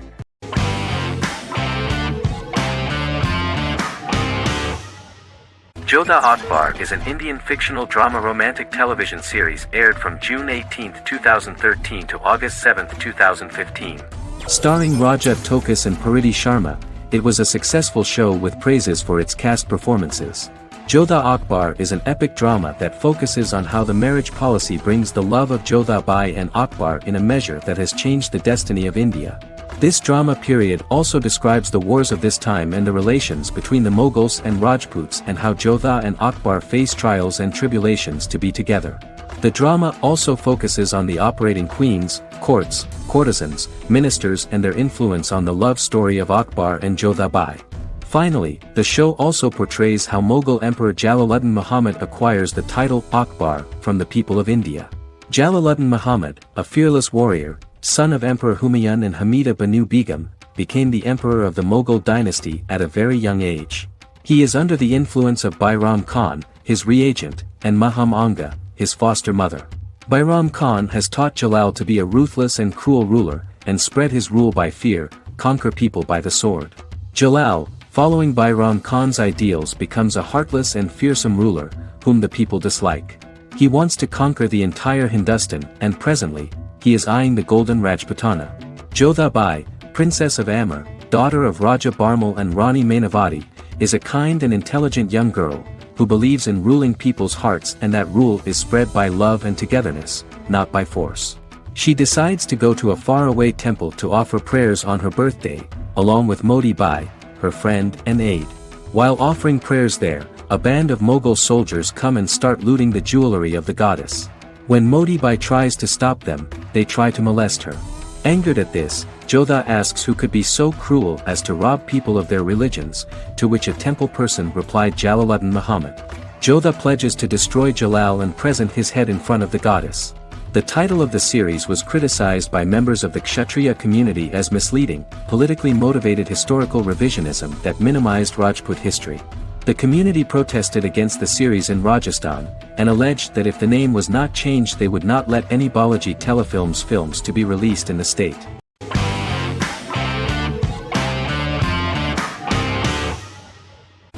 Speaker 1: Jodha Akbar is an Indian fictional drama romantic television series aired from June 18, 2013 to August 7, 2015.
Speaker 2: Starring Raja Tokas and Pariti Sharma, it was a successful show with praises for its cast performances. Jodha Akbar is an epic drama that focuses on how the marriage policy brings the love of Jodha Bai and Akbar in a measure that has changed the destiny of India. This drama period also describes the wars of this time and the relations between the Mughals and Rajputs and how Jodha and Akbar face trials and tribulations to be together. The drama also focuses on the operating queens, courts, courtesans, ministers and their influence on the love story of Akbar and Jodha Bai. Finally, the show also portrays how Mughal Emperor Jalaluddin Muhammad acquires the title Akbar from the people of India. Jalaluddin Muhammad, a fearless warrior, son of Emperor Humayun and Hamida Banu Begum, became the emperor of the Mughal dynasty at a very young age. He is under the influence of Bairam Khan, his reagent, and Maham Anga, his foster mother. Bairam Khan has taught Jalal to be a ruthless and cruel ruler, and spread his rule by fear, conquer people by the sword. Jalal, following Bairam Khan's ideals, becomes a heartless and fearsome ruler, whom the people dislike. He wants to conquer the entire Hindustan, and presently, he is eyeing the golden Rajputana. Jodha Bai, princess of Amber, daughter of Raja Barmal and Rani Mainavati, is a kind and intelligent young girl, who believes in ruling people's hearts and that rule is spread by love and togetherness, not by force. She decides to go to a faraway temple to offer prayers on her birthday, along with Modi Bai, her friend and aide. While offering prayers there, a band of Mughal soldiers come and start looting the jewelry of the goddess. When Modi Bai tries to stop them, they try to molest her. Angered at this, Jodha asks who could be so cruel as to rob people of their religions, to which a temple person replied Jalaluddin Muhammad. Jodha pledges to destroy Jalal and present his head in front of the goddess. The title of the series was criticized by members of the Kshatriya community as misleading, politically motivated historical revisionism that minimized Rajput history. The community protested against the series in Rajasthan, and alleged that if the name was not changed they would not let any Balaji telefilms films to be released in the state.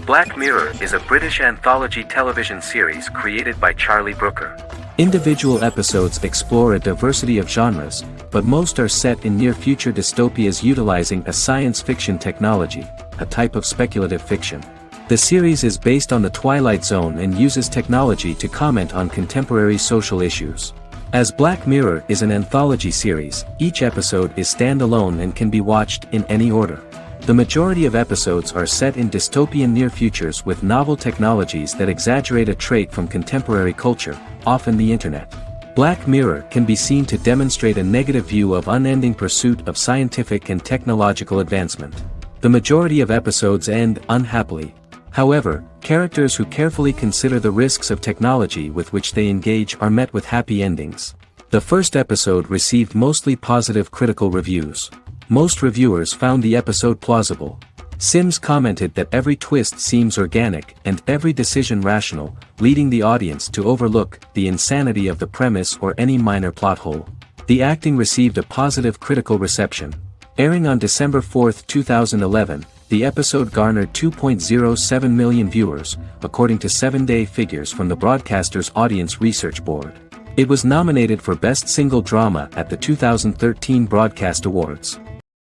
Speaker 1: Black Mirror is a British anthology television series created by Charlie Brooker.
Speaker 2: Individual episodes explore a diversity of genres, but most are set in near-future dystopias utilizing a science fiction technology, a type of speculative fiction. The series is based on the Twilight Zone and uses technology to comment on contemporary social issues. As Black Mirror is an anthology series, each episode is standalone and can be watched in any order. The majority of episodes are set in dystopian near futures with novel technologies that exaggerate a trait from contemporary culture, often the internet. Black Mirror can be seen to demonstrate a negative view of unending pursuit of scientific and technological advancement. The majority of episodes end unhappily. However, characters who carefully consider the risks of technology with which they engage are met with happy endings. The first episode received mostly positive critical reviews. Most reviewers found the episode plausible. Sims commented that every twist seems organic and every decision rational, leading the audience to overlook the insanity of the premise or any minor plot hole. The acting received a positive critical reception. Airing on December 4, 2011, the episode garnered 2.07 million viewers, according to 7-day figures from the broadcaster's Audience Research Board. It was nominated for Best Single Drama at the 2013 Broadcast Awards.